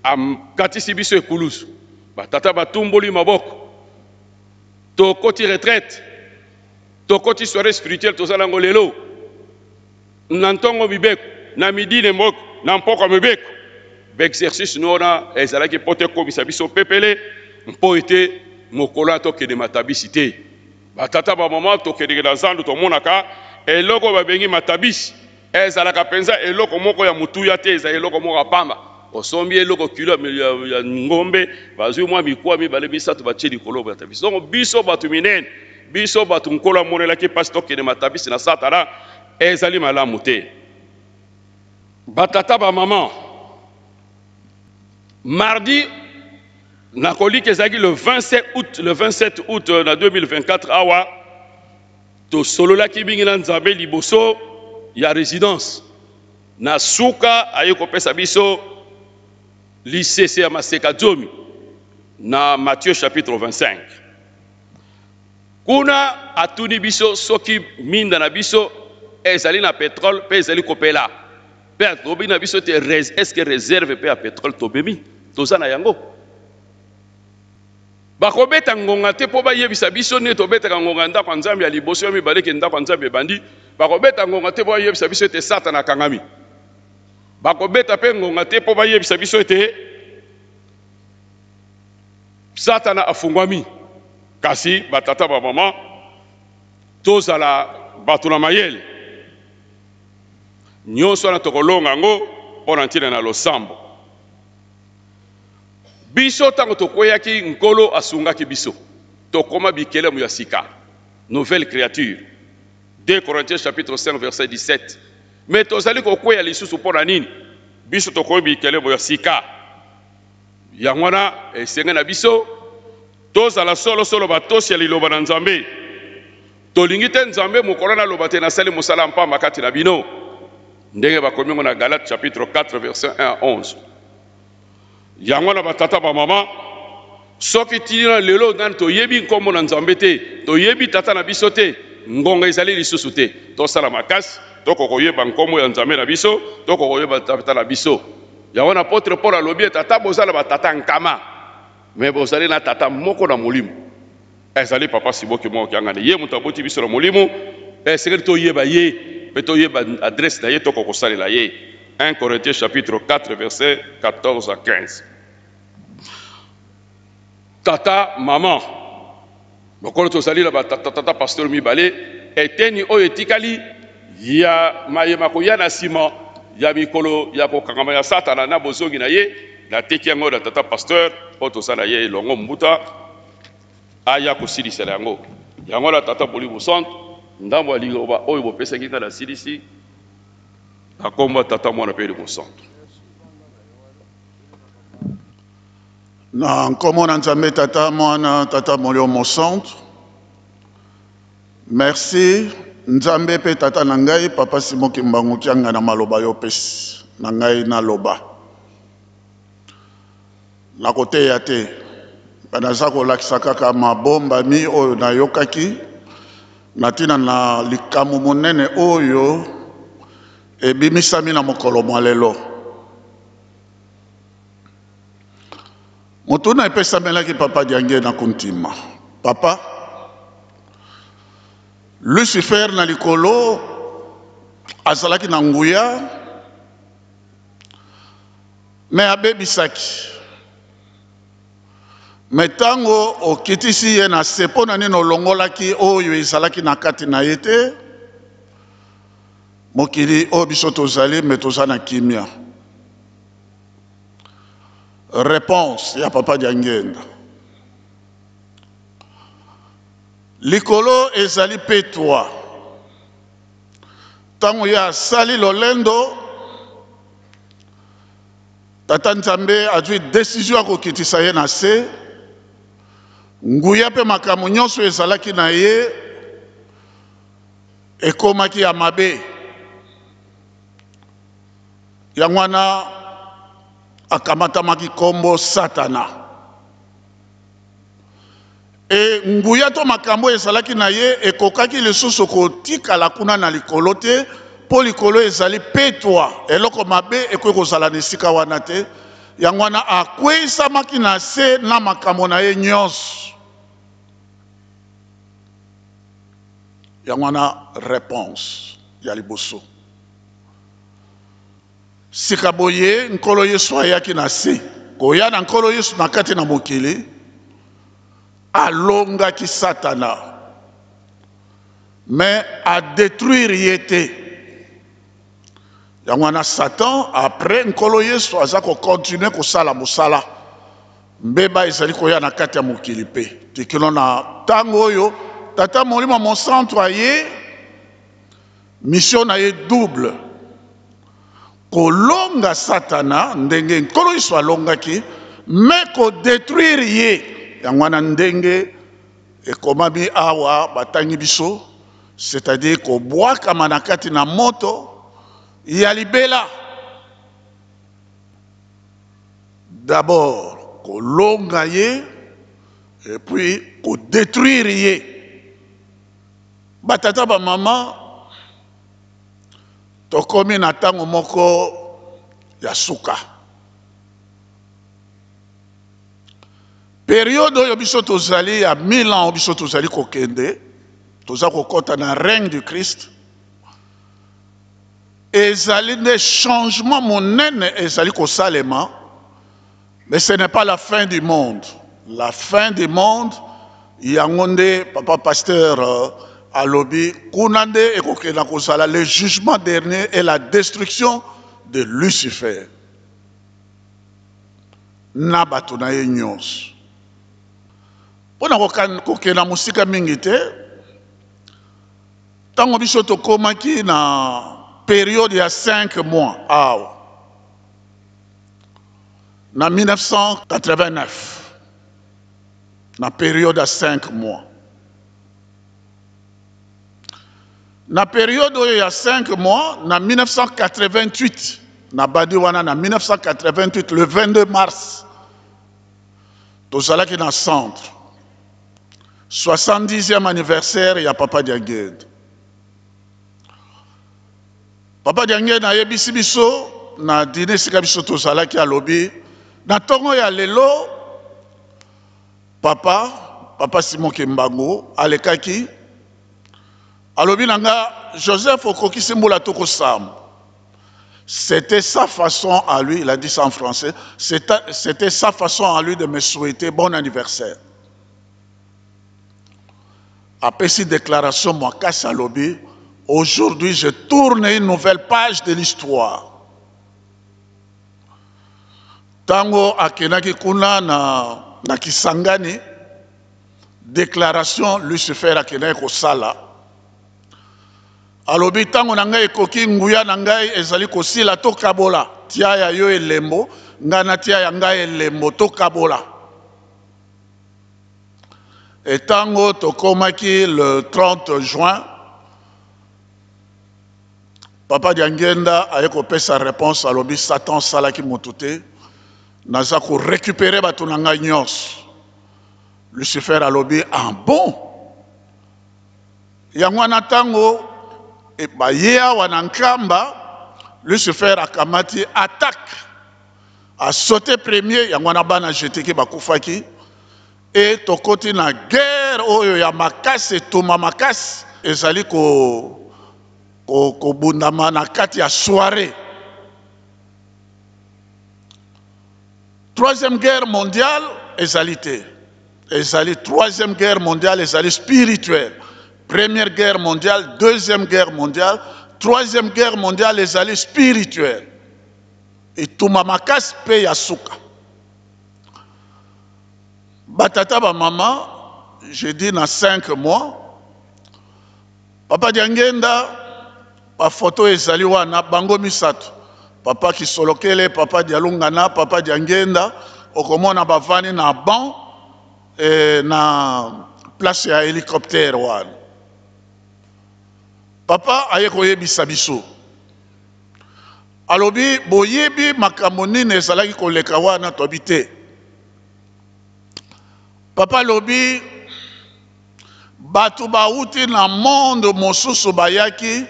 amkatisi biso ekulusu batata batumboli maboko tokoti retraite tokoti soirée spirituelle tozala ngo lelo na ntongo mibeko na midine moko na mpoko mibeko b'exercice nona ezalaki mpo te komisa biso pepele mpo ete mokolo atokende matabisi te batata bamama tokendeke na zandu tomonaka eloko babengi matabisi ezalaka penza eloko moko ya mutuya te eza eloko moko apamba osombi eloko kilo ya ngombe bazwi mwa mikwa mibale misatu batie likolo ya tabisi. Donc biso batu minene biso batu nkolo amonelaki pasi tokende matabisi na Satana ezali malamu te. Batata bamama mardi nakoliki ezalaki le 27 août na 2024 awa tosololaki mingi na Nzambe liboso ya résidence na suka aye kopesa biso lycée ya Maseka Dzomi na Matthieu chapitre 25. Kuna atuni biso soki minda na biso ezali na pétrole pe ezali kopela pe atobi na biso te est-ce que réserve pe ya pétrole tobemi toza na yango bakobeta ngonga te po bayebisa biso ne tobetaka ngonga ndako ya Nzambe ya liboso ya mibale ke ndako ya Nzambe bandi bakobeta ngonga te po bayebisa biso ete Satana akangami bakobeta pe ngonga te po bayebisa biso ete Satana afungwami kasi batata bamama tozala bato na mayele nyonso wana tokolonga ngo mpo na ntina na losambo biso tango tokweyaki nkolo asungaki biso tokoma bikelemu ya sika nouvelle créature 2 Corinthiens chapitre 5 verset 17. Mais tozali kokweya lisusu mpo na nini biso tokomi bikelemu ya sika yango wana esenge na biso tozala solosolo batosi ya liloba na Nzambe tolingi te Nzambe mokolo naloba te nasali mosala mpamba kati na bino ndenge bakomi ngo na Galate chapitre 4 verset 1 à 11. Yango na batata bamama soki tina lelo nani toyebi nkombo na Nzambe te toyebi tata na biso te ngonga ezali lisusu te tosala makasi tokokoyeba nkombo ya Nzambe na biso tokokoyeba tata na biso. Yango na apôtre Paul alobi tata bozala batata nkama mais bozali na tata moko na molimo ezali papa Siboki moko yangani ye moto aboti biso na molimo esengeli toyeba ye pe toyeba adresse na ye tokokosalela ye. 1 Corinthiens chapitre 4 verset 14 à 15. Tata, maman, Bokolo tozali la tata pasteur mibale eteni oyo etikali ya mayema koya na sima ya mikolo ya kokangama ya satana na bozongi na ye na teki yango na tata pasteur po tozala ye elongo mbuta aya kosilisela yango yango la tata Bolibo Centre ndambo ya liloba oyo bopesaki nga na silisi akomba tata mwana pe Bolibo Centre. Na nkombo na Nzambe tata mwana tata Bolibo Centre. Merci Nzambe pe tata na ngai papa Simon Kimbangu kianga na maloba yo pesi na ngai na loba. Na kote ya te banaza kolakisa kaka mabomba mi oyo na yokaki na tina na likamu monene oyo ebimisami na mokolo mwa lelo. Moto na epesamelaki papa Diange na kuntima. Papa, Lucifer na likolo azalaki na nguya me abebisaki. Metango okitisi ye na sepo na nino longolaki oyo ezalaki na kati na yete mokili oyo biso tozali me toza na kimia. Réponse ya papa Diangenda. Likolo ezali petwa. Tango ya sali lolendo tata Nzambe azwi décision akokitisa ye na se. Nguya pe makambo nyonso ezalaki na ye ekomaki ya mabe. Yango wana akamatamaki kombo Satana. E nguya to makambo ezalaki na ye ekokaki lisusu kotikala kuna na likolo te po likolo ezali petwa eloko mabe ekoki kozala na esika wana te. Yango wana akweyisamaki na se na makambo na ye nyonso. Yango wana réponse ya liboso. Sika boye nkolo Yesu ayaki na se. Koya na nkolo Yesu na kati na mokili alongaki Satana. Mais a détruire yete. Yango wana Satan après nkolo Yesu aza ko continuer kosala mosala. Mbeba ezali koya na kati ya mokili pe. Tikino na tango oyo tata Molimo mon centre aye mission na ye double. Kolonga Satana ndenge nkolo Yesu alongaki mais ko détruire ye. Yango wana ndenge ekomami awa batangi biso, c'est-à-dire ko bwakama na kati na moto ya libela. D'abord kolonga ye et puis ko détruire ye. Batata ba mama tokomi na tango moko ya suka. Période oyo biso tozali ya 1000 ans biso tozali kokende toza kokota na règne du Christ. Ezali des changements monene ezali kosalema, mais ce n'est pas la fin du monde. La fin du monde yango nde papa pasteur alobi kunande ekokenda kozala le jugement dernier et la destruction de Lucifer na bato na ye nyonso. Pona kokenda musika mingi te tango biso tokomaki na période ya 5 mois awa na 1989 na période ya 5 mois. Na période oyo ya 5 mois, na 1988, na badi wana na 1988, le 22 mars, tozalaki na centre. 70e anniversaire ya Papa Diangenda. Papa Diangenda ayebisi biso na dîner sika biso tozalaki alobi na tongo ya lelo Papa Simon Kimbangu alekaki alobi nanga Joseph okokisi mbula toko sam. C'était sa façon à lui, il a dit ça en français, c'était sa façon à lui de me souhaiter bon anniversaire. après cette déclaration, moi, Kassalobi, aujourd'hui, je tourne une nouvelle page de l'histoire. Tango akenaki kuna na Kisangani, déclaration Lucifer akenaki kosala. Alobi tango nangai ekoki nguya nangai ezali kosila to kabola. Tia ya yo elembo, ngana tia ya ngai elembo to kabola. Et tango tokomaki le 30 juin, Papa Diangenda a fait sa réponse à l'objet Satan salaki motute. Naza ko récupérer batunanga nyos. Lucifer a lobby en bon. Yangwana tango et bayea wanankamba. Lucifer a kamati attaque. A sauté premier yangwana bana jeté ki bakufaki. Et tokoti na guerre oyo ya makasi toma makasi ezali ko bundama na kati ya soirée. Troisième guerre mondiale ezali te. Ezali troisième guerre mondiale ezali spirituelle. Première guerre mondiale, deuxième guerre mondiale, troisième guerre mondiale ezali spirituelle. Et toma makasi pe ya suka. Batata ba maman, j'ai dit dans 5 mois, Papa Diangenda, pa photo ezali wana bango misato. Papa Kisolokele, Papa Dialungana, Papa Diangenda, okomona bavani na ban na place ya hélicoptère wana. Papa aye koyebisa biso. Alobi boyebi makambo nini ezalaki koleka wana tobite. Papa lobi batu bauti na monde mosusu bayaki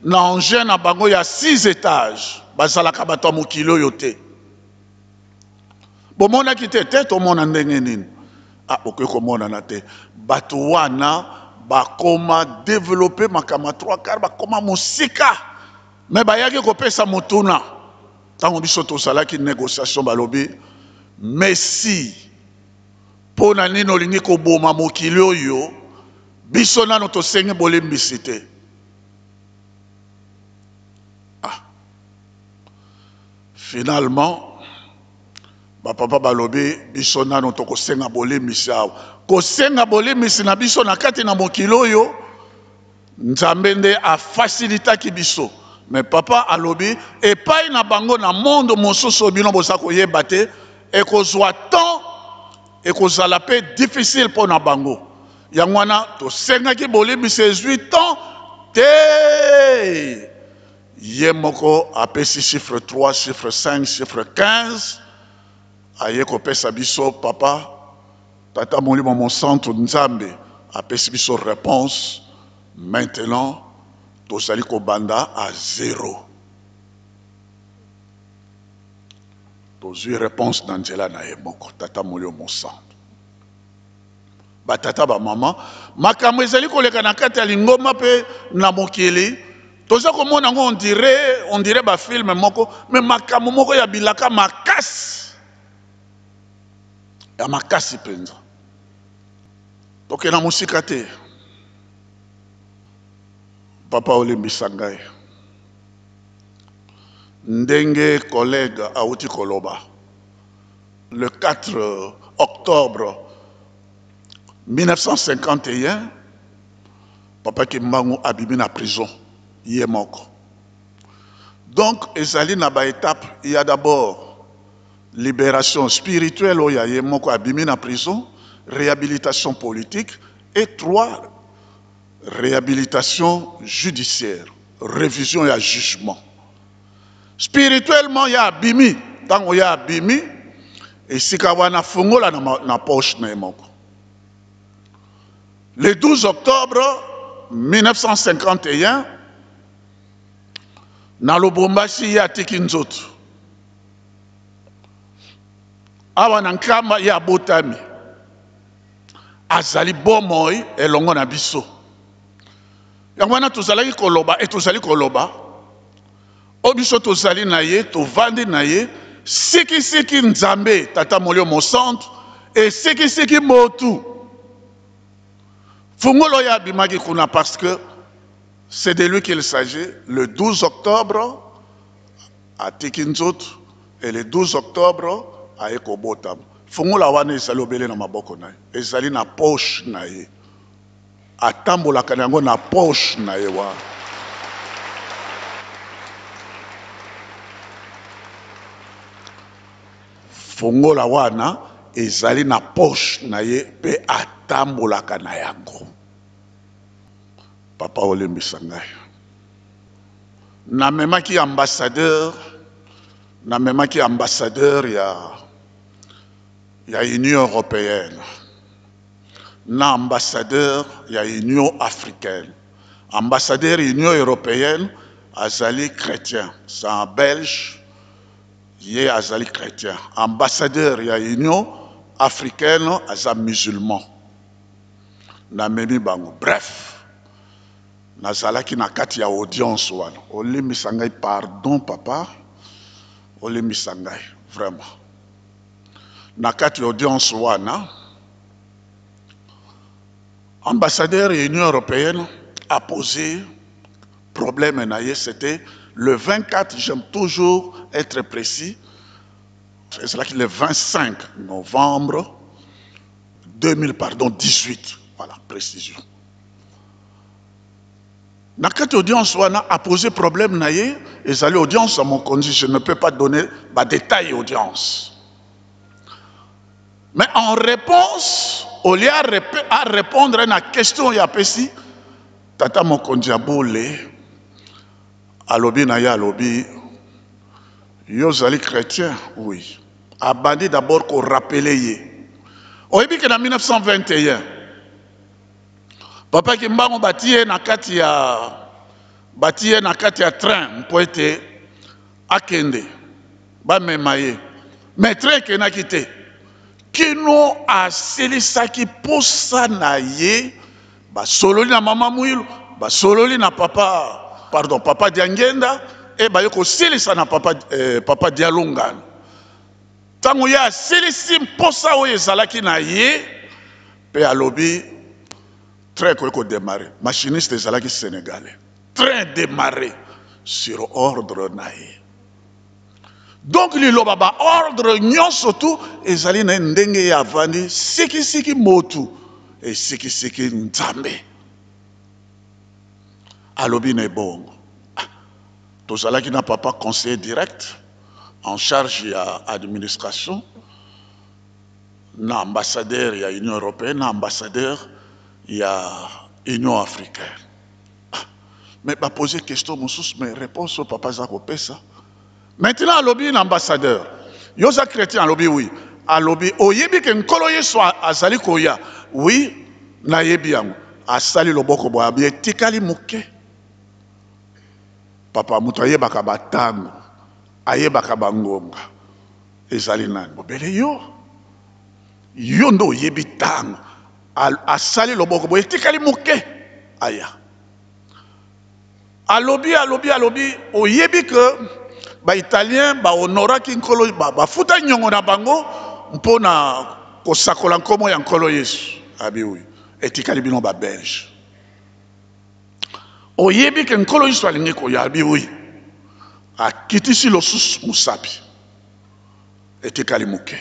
na engin na bango ya 6 étages bazalaka bato mokilo yote. Bomona kite te to mona ndenge nini. Ah okoki komona na te. Batu wana bakoma développer makama 3 quarts bakoma musika. Mais bayaki kopesa motuna. Tango biso to salaki négociation balobi Messi pona nini olingi koboma mokili oyo biso nano tosenge bolembisi te. Finalement bapapa balobi biso nano tokosenga bolembisi awa. Kosenga bolembisi na biso na kati na mokili oyo Nzambe nde a facilitaki biso. Mais papa alobi epai na bango na monde mosusu bino boza koyeba te ekozwa temps ekozala pe difficile pour na bango. Yangwana to senga ki bolembisi 18 ans te. Yemoko apesi chiffre 3, chiffre 5, chiffre 15. Aye ko pesa biso papa tata molimo mon centre Nzambe apesi biso réponse. Maintenant tozali ko banda à 0. Tozui réponse d'Angela na yemoko tata molimo mon centre. Batata ba maman makambo ezali koleka na kati ya lingoma pe na mokili toza komona ngo on dirait ba film moko mais makambo moko ya bilaka makasi ya makasi penza tokena musika te. Papa olembisa ngai ndenge collègue auti koloba le 4 octobre 1951, Papa Kimbangu abimi na prison, yemoko. Donc, ezali na ba étape, il y a d'abord libération spirituelle, il y a yemoko abimi na prison, réhabilitation politique, et 3, réhabilitation judiciaire, révision et jugement. Spirituellement, il y a abimi, tant il y a abimi, et si kawana fungola na poche na yemoko. Le 12 octobre 1951, na Lubumbashi ya tiki nzoto. Awa na nkamba ya botami. Azali bomoi elongo na biso. Yangwana tozalaki koloba et tozali koloba. Obiso tozali na ye, tovandi na ye, siki Nzambe tata molio mo centre et siki motu. Fungolo ya bimagi kuna parce que c'est de lui qu'il s'agit. Le 12 octobre à Tikinzot et le 12 octobre à Ekobotam. Fungola wana ezali obele na maboko na ye. Ezali na poche na ye. Atambolaka yango na poche na ye wana. Fungola wana ezali na poche na ye pe atambolaka na yango. Papa olembisa ngai. Na memaki ambassadeur ya Union européenne. Na ambassadeur ya Union africaine. Ambassadeur Union européenne azali chrétien. C'est un belge. Yé azali chrétien. Ambassadeur ya Union africaine aza musulman. Na memi bango. Bref. Nazalaki na kati ya audience wana. Olembisa ngai pardon papa. Olembisa ngai vraiment. Na kati ya audience wana. Ambassadeur de l'Union européenne a posé problème naïe, c'était le 24, j'aime toujours être précis, c'est là que le 25 novembre 2018, voilà, précision. Na kati audience wana a posé problème naïe, et ça l'audience à mon conduit, je ne peux pas donner des détails audience. Mais en réponse, au lieu à répondre à la question ya pesi, tata Mokondiaboule, alobi na ya alobi, yo zali chrétien, oui. Abandi d'abord qu'on rappelle yé. Oyebi que en 1921, papa Kimbango bâtie na kati ya train, mpoete akende, ba memaye, mais train ke na kite. Kino a selisaki posa na ye, ba sololi na mama Mwilu, ba sololi na papa Diangenda, et ba yoko selisa na papa Dialungana. Tango ya selisi posa oye zalaki na ye, pe alobi, train ko démarrer. Machiniste zalaki sénégalais. Train démarré sur ordre na ye. Donc les lobaba ordre nyon surtout ezali na ndenge ya vandi siki motu et siki nzambe. Alobi ne bongo. Tozalaki na papa conseiller direct en charge ya administration na ambassadeur ya Union européenne, na ambassadeur ya Union africaine. Mais pas poser question moussous mais réponse au papa Zako pesa. Maintenant, alobi l'ambassadeur. Yosa chrétien, alobi oui. Alobi, oyebi ke nkolo yeso azali koya. Oui, na yebi yango. Asali loboko bo abi tikali muke. Papa mutu ayebaka batango. Ayebaka bangonga. Ezali nani. Bobele yo. Yo ndo oyebi tango. Asali loboko bo tikali muke. Aya. Alobi, oyebi ke ba italien ba honora ki nkolo ba futa nyongo na bango mpona kosakola nkomo ya nkolo Yesu abi oui etikali bino ba belge oyebi ke nkolo Yesu alingi ko ya abi oui akitisi losus musapi etikali muke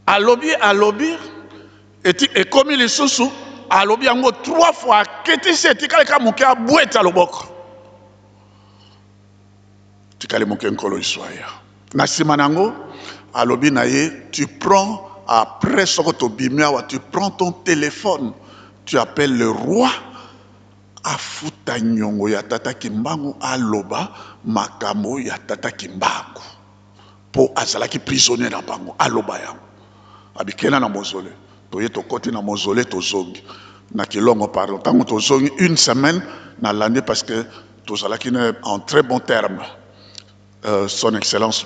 alobi ekomi lisusu alobi yango 3 fois akitisi etikali ka muke abweta loboko tikali moke nkolo iswaya. Na simanango, alobi na ye, tu prends, après sokoto bimiawa, tu prends ton téléphone, tu appelles le roi, afuta nyongo ya tata Kimbangu, aloba, makamo ya tata Kimbangu. Po azalaki prisonnier na bango, aloba yango. Abikena na mozole, toye to koti na mozole to zongi. Na kilongo pardon, tango to zongi 1 semaine, na l'année parce que to zalaki en très bon terme. Son Excellence,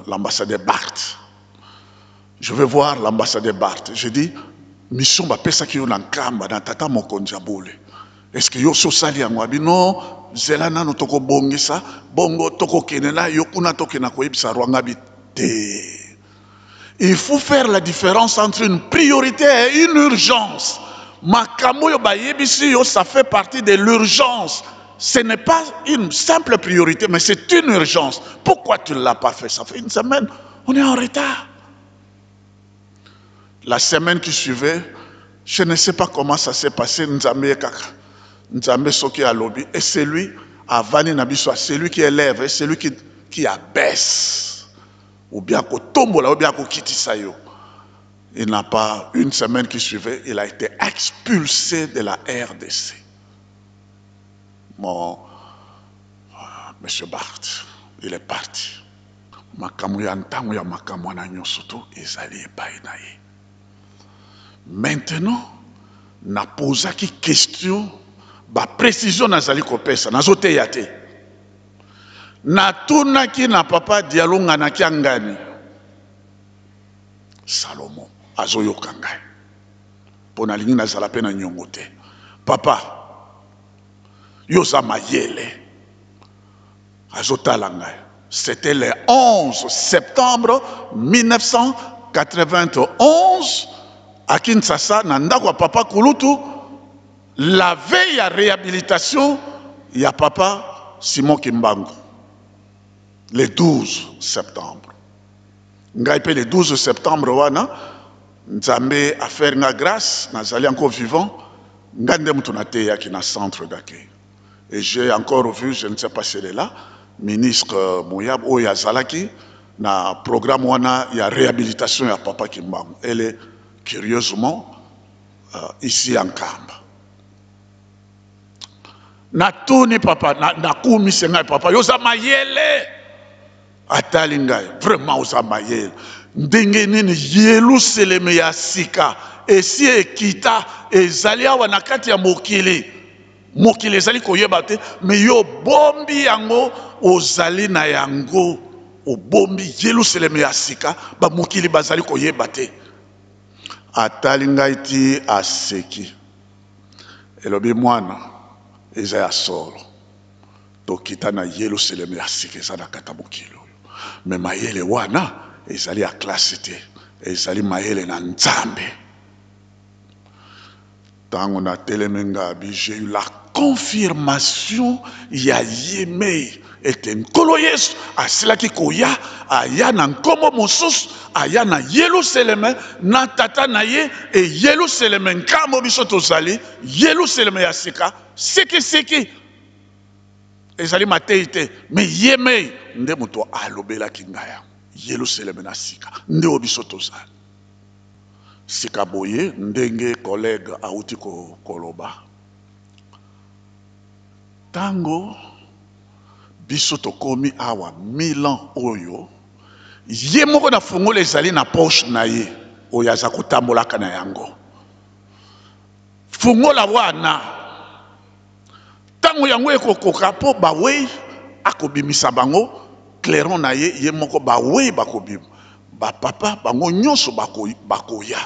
l'ambassadeur Barthes. Je vais voir l'ambassadeur Barthes. Je dis, mission ba pesa ki yo na nkamba na tata Mokondiaboule. Est-ce que yo so sali yango abi non, zela nano toko bongisa, bongo toko kenela yo kuna tokena ko yebisa rwanga bi te. Il faut faire la différence entre une priorité et une urgence. makambo yo bayebisi yo, ça fait partie de l'urgence. Ce n'est pas une simple priorité, mais c'est une urgence. Pourquoi tu ne l'as pas fait? Ça fait une semaine, on est en retard. La semaine qui suivait, je ne sais pas comment ça s'est passé, Nzambe soki a lobby, et c'est lui, Avani Nabiswa, c'est lui qui élève, et c'est lui qui abaisse. Ou bien ko tombola, ou bien ko kitisayo. Il n'a pas, une semaine qui suivait, il a été expulsé de la RDC. Mon monsieur Barth, il est parti. Maintenant, na posé qui question, ba précision nazali kopesa, nazote yate. Na tuna ki na papa dialonga na kiangani. Salomon, azoyo kangai. Pona lingi nazala pe na nyongote. Papa, yosa mayele. Azotalangai. C'était le 11 septembre 1991 à Kinshasa, Nandakwa Papa Kulutu, la veille à réhabilitation, il y a Papa Simon Kimbangu. Le 12 septembre. Le 12 septembre, wana, Nzambe a fait une grâce, nazali encore vivant, Ngande Moutonate yaki na centre d'accueil. Et j'ai encore vu, je ne sais pas si elle est là, ministre Mouyab Oyazalaki, na programme wana, il y a réhabilitation ya Papa Kimbangu. Elle est curieusement ici en Kamba. Na tuni papa, na kumi sengai papa, yoza mayele. Atalingai, vraiment yoza mayele. Ndenge nini yelu seleme ya sika, esi ekita, ezali awa na kati ya mokili. Mokili ezali koyeba te, mais yo bombi yango, ozali na yango, o bombi yelu seleme ya sika, ba mokili bazali koyeba te. Atalingai ti aseki. Elobi mwana, eza ya solo. Tokita na yelu seleme ya sika, eza na kata mokili. Mais mayele wana, ezali ya klase te. Ezali mayele na Nzambe. Tango na telemenga abi, j'ai eu la confirmation ya yemei. Ete nkolo Yesu asilaki koya aya na nkombo mosusu aya na Yerusaleme na tata na ye e Yerusaleme nkambo biso tozali Yerusaleme ya sika seki ezali matei te me yemei nde moto alobelaki ngaya Yerusaleme na sika nde obiso tozali sika boye ndenge collègue auti koloba tango biso tokomi awa 1000 ans oyo ye moko na fungola ezali na poche na ye oyo aza kotambolaka na yango fungola wana tango yango ekokoka po bawei akobimisa bango clairon na ye ye moko bawei bakobima bapapa bango nyonso bakoya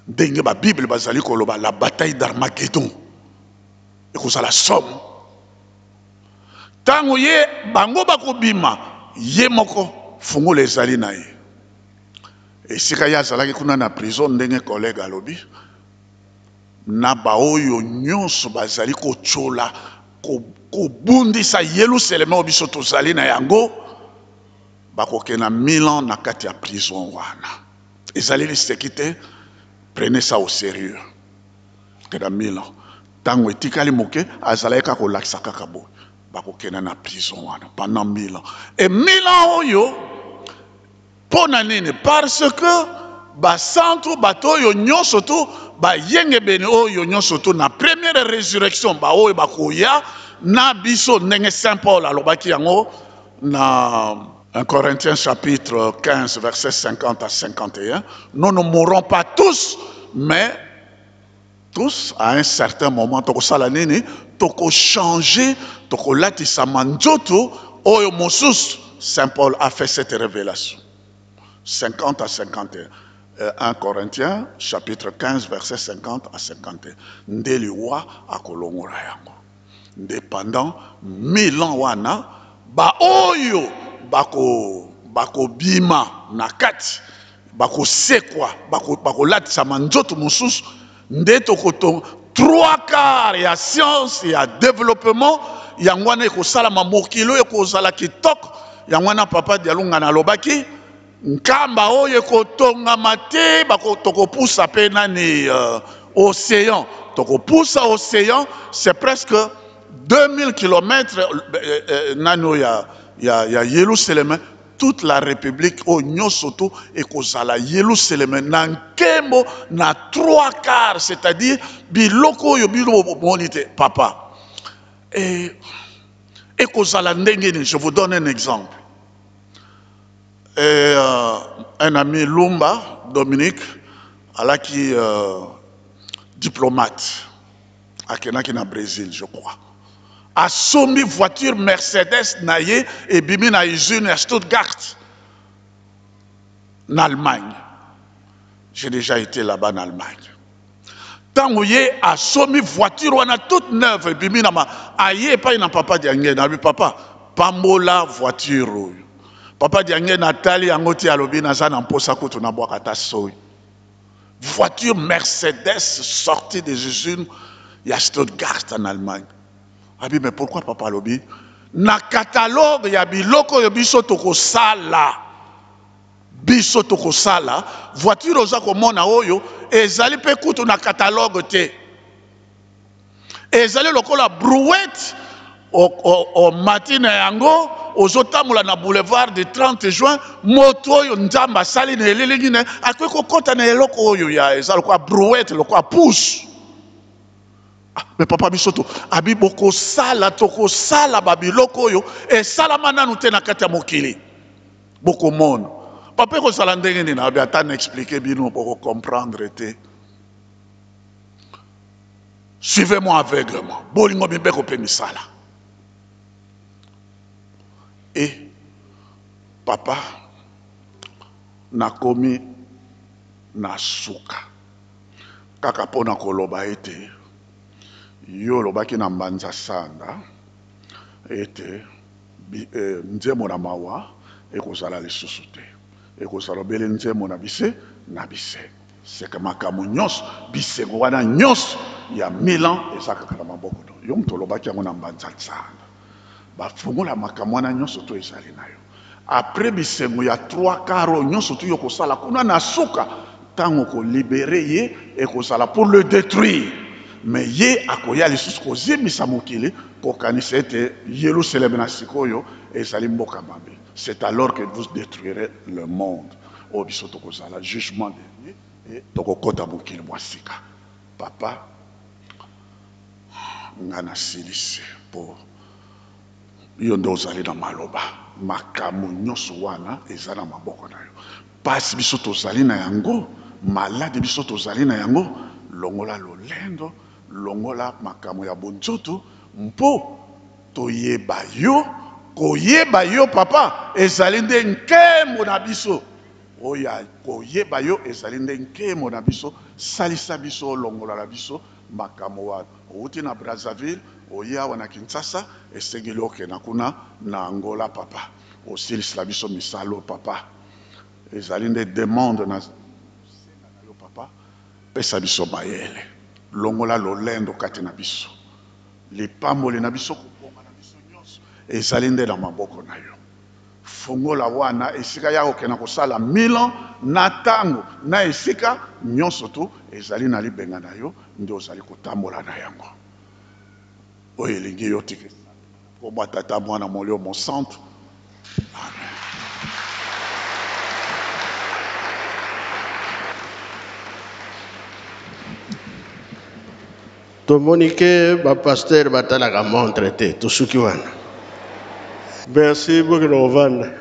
ndenge babible bazali koloba la bataille d'Armageddon ekozala somme. Tango ye bango bakobima ye moko fungola ezali na ye esika ye azalaki kuna na prison ndenge collègue alobi na baoyo nyonso bazali kochola kobundisa Yerusaleme oyo biso tozali na yango bakokena 1000 ans na kati ya prison wana ezali liseki te prenez ça au sérieux kena 1000 ans tango etikali moke azalaki kaka kolakisa kaka boye bakokena na prison wana pendant 1000 ans. Et 1000 ans oyo pona nini parce que ba centre bato yo nyonso to ba yenge bene oyo nyonso to na première résurrection ba oyo bakoya na biso ndenge Saint Paul alobaki yango na 1 Corinthiens chapitre 15 verset 50 à 51 nous ne mourrons pas tous mais tous, à un certain moment, toko sala nini, toko changer, toko latisa manjoto, oyo mosus, Saint Paul a fait cette révélation. 50 à 51. 1 Corinthiens, chapitre 15, verset 50 à 51. Ndeliwa akolongora yango. Pendant 1000 ans wana, ba oyo, bako bima, nakati, bako sekwa, bako latisa manjoto mosus, nde tokotonga 3/4 ya science ya développement yango wana ekosalama mokili ekozala kitoko. Yango wana Papa Dialunga nalobaki nkamba oyo ekotongama te tokopusa mpe nani océan, tokopusa océan, c'est presque 2000 km nano ya Yerusalem. Toute la République au Nyosoto et Kozala Yerusalem nankembo na 3/4, c'est-à-dire biloko yo bilo monite papa. Et Kozala ndengeni, je vous donne un exemple. Un ami Lumba, Dominique, ala qui diplomate, à Kenaki na Brésil, je crois. A sommi voiture Mercedes naye et bimi na usine à Stuttgart, en Allemagne. J'ai déjà été là-bas en Allemagne. Tant où y a sommi voiture, on a toute neuve et bimi na ma aye pas na papa diangé na lui papa pambola voiture. Papa diangé Nathalie angoti alobi na za na mposa ko tuna boka ta soy. Voiture Mercedes sortie des usines à Stuttgart en Allemagne. Abi, mais pourquoi papa lobi? Na catalogue ya biloko yo biso toko sala. Biso toko sala. Voiture oza komona oyo. Ezali pe kutu na catalogue te. Ezali lokola brouette. O matine yango. Ozotamula na boulevard du 30 juin. Moto yo njamba sali na elelingine. Akwe kokota na eloko oyo ya. Ezali lokola brouette. Lokola pousse. Mais papa bisoto abi boko sala toko sala babiloko yo e sala mananu te na kati ya mokili boko mono papa ko sala ndenge ni na abi ata na expliquer bino boko comprendre te. Suivez-moi aveuglement bolingo bibeko pe misala et papa nakomi na suka kaka pona koloba ete yo lobaki na mbanza sanda ete nzemo na mawa ekozala lisusu te ekozala bele nzemo na bise seke makambo nyonso bisengo wana nyonso ya 1000 ans ezakaka na maboko no yo moto olobaki yango na mbanza sanda bafungola makambo wana nyonso to ezali na yo après bisengo ya 3/4 nyonso to yo kosala kuna na suka ntango kolibere ye ekozala pour le détruire. Mais ye akoya lisusu kozimisa mokili kokanisa ete Yerusalem na sikoyo ezali mboka mabe. C'est alors que vous détruirez le monde. O biso tokozala jugement dernier et tokokota mokili mwasika. Papa ngana silisi po yo ndo ozali na maloba makambo nyonso wana eza na maboko na yo. Pasi biso tozali na yango, malade biso tozali na yango, longola lolendo longola makambo ya bonzoto mpo toyeba yo koyeba yo papa ezali nde nkembo na biso oya koyeba yo ezali nde nkembo na biso salisa biso longola la biso makambo wana outi na Brazzaville oya wana Kinshasa esengeli okena kuna na Angola papa osilisi la biso misalo papa ezali nde demande na yo papa pesa biso mayele longola lolendo kati na biso lipamboli na biso kokonga na biso nyonso ezali nde na maboko na yo fungola wana esika ya kokena kosala 1000 ans na tango na esika nyonso tu ezali na libenga na yo nde ozali kotambola na yango oyo elingi yo tike komba tata mwana molio mon centre. Amen. Tomonique, ma pasteur, batalaka montre te, tout ce qui va. Merci beaucoup, Novan.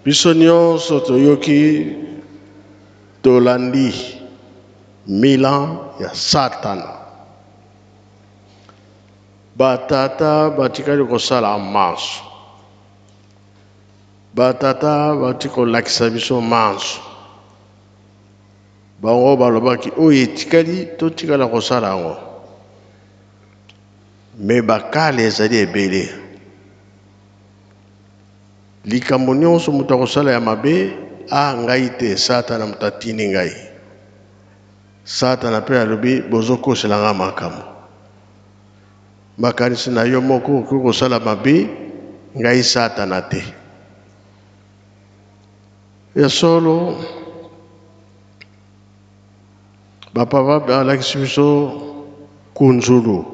Bisonio sotoyoki tolandi 1000 ans ya Satan. Batata batikali kosala manso. Batata batiko lakisa biso manso. Bango balobaki oyo etikali totikala kosala yango me bakale ezali ebele likambo nyonso moto akosala ya mabe ngai te Satana mutatini ngai. Satana pe alobi bozoko selanga makambo. Makanisi na yo moko ko sala mabe ngai Satana te. Ya solo bapava alakisi biso kunzulu.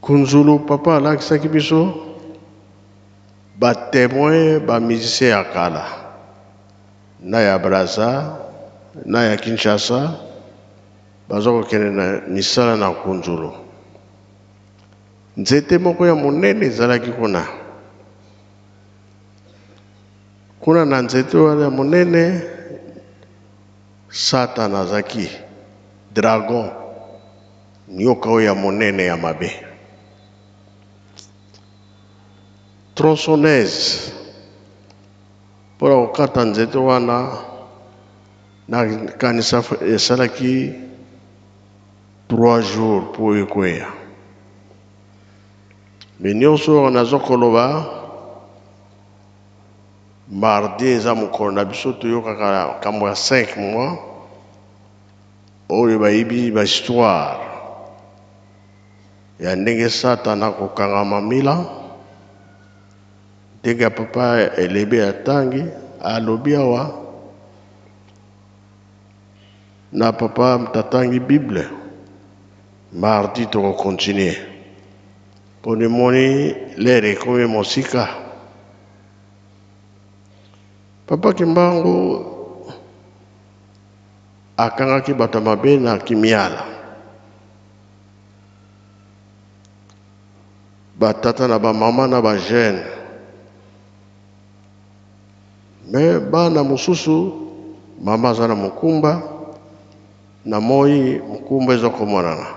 Kunzulu papa alakisaki biso ba témoin ba musicien ya kala na ya Brazza na ya Kinshasa baza kokende na misala na kunzulu. Nzete moko ya monene ezalaki kuna na nzete ya monene Satana azaki dragon nyoka oyo ya monene ya mabe. Tronçonneuse pona kokata nzete wana na kanisa esalaki 3 jours po ekweya. Me nyonso nazo koloba mardi eza mokolo na biso toyokaka kambo ya 5 mois oyo bayibi ba histoire ya ndenge Satana kokangama mila, ndenge papa elebe atangi alobi awa na papa mtatangi Bible. Mardi toko continuer poni moni lere komi mosika. Papa Kimbangu akangaki bato mabe na Kimiala. Batata na ba mama na ba jeune. Me bana mususu mama zana mukumba na moi mukumba ezo komonana.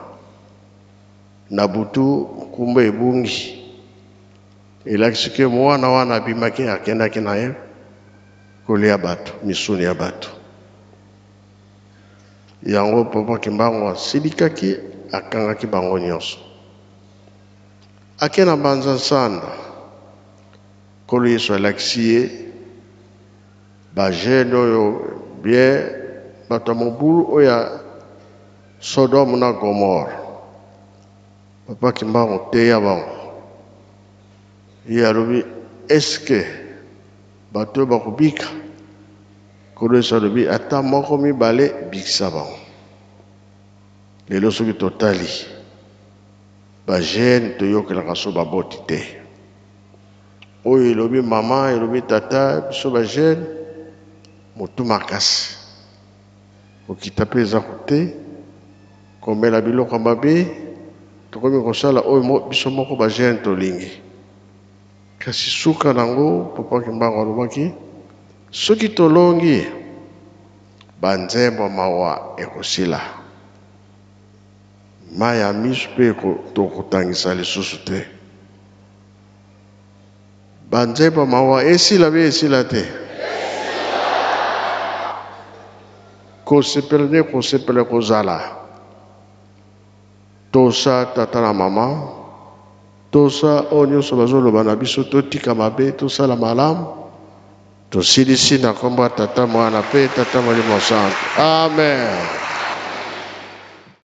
Na butu mukumba ebungi. Elakisike mwana wana bimaki akendaki na ye kolia bato, misuni ya bato. Yango papa Kimbangu asilikaki akangaki bango nyonso. Akena banza nsanda kolo Yesu alakisi ye ba jeune oyo bien bato mobulu oya Sodome na Gomorre. Papa Kimbangu teya bango. Ye alobi eske bato bakubika kolo Yesu alobi ata moko mibale bikisa bango. Lelo soki totali ba jeune toyokelaka so baboti te. Oyo elobi mama elobi tata biso ba jeune motu makasi okita mpe eza kote komela biloko mabe tokomi kosala oyo biso moko ba jeune tolingi. Kasi suka nango papa Kimbangu alobaki soki tolongi banzembo mawa ekosila. Maya misu pe tokotangisa lisusu te. Banzembo mawa esila be esila te. Kosepele kozala. Tosa tata na mama. Tosa onyoso bazoloba na biso totika mabe tosala malamu. Tosilisi na kombo tata mwana pe tata molimo santo. Amen.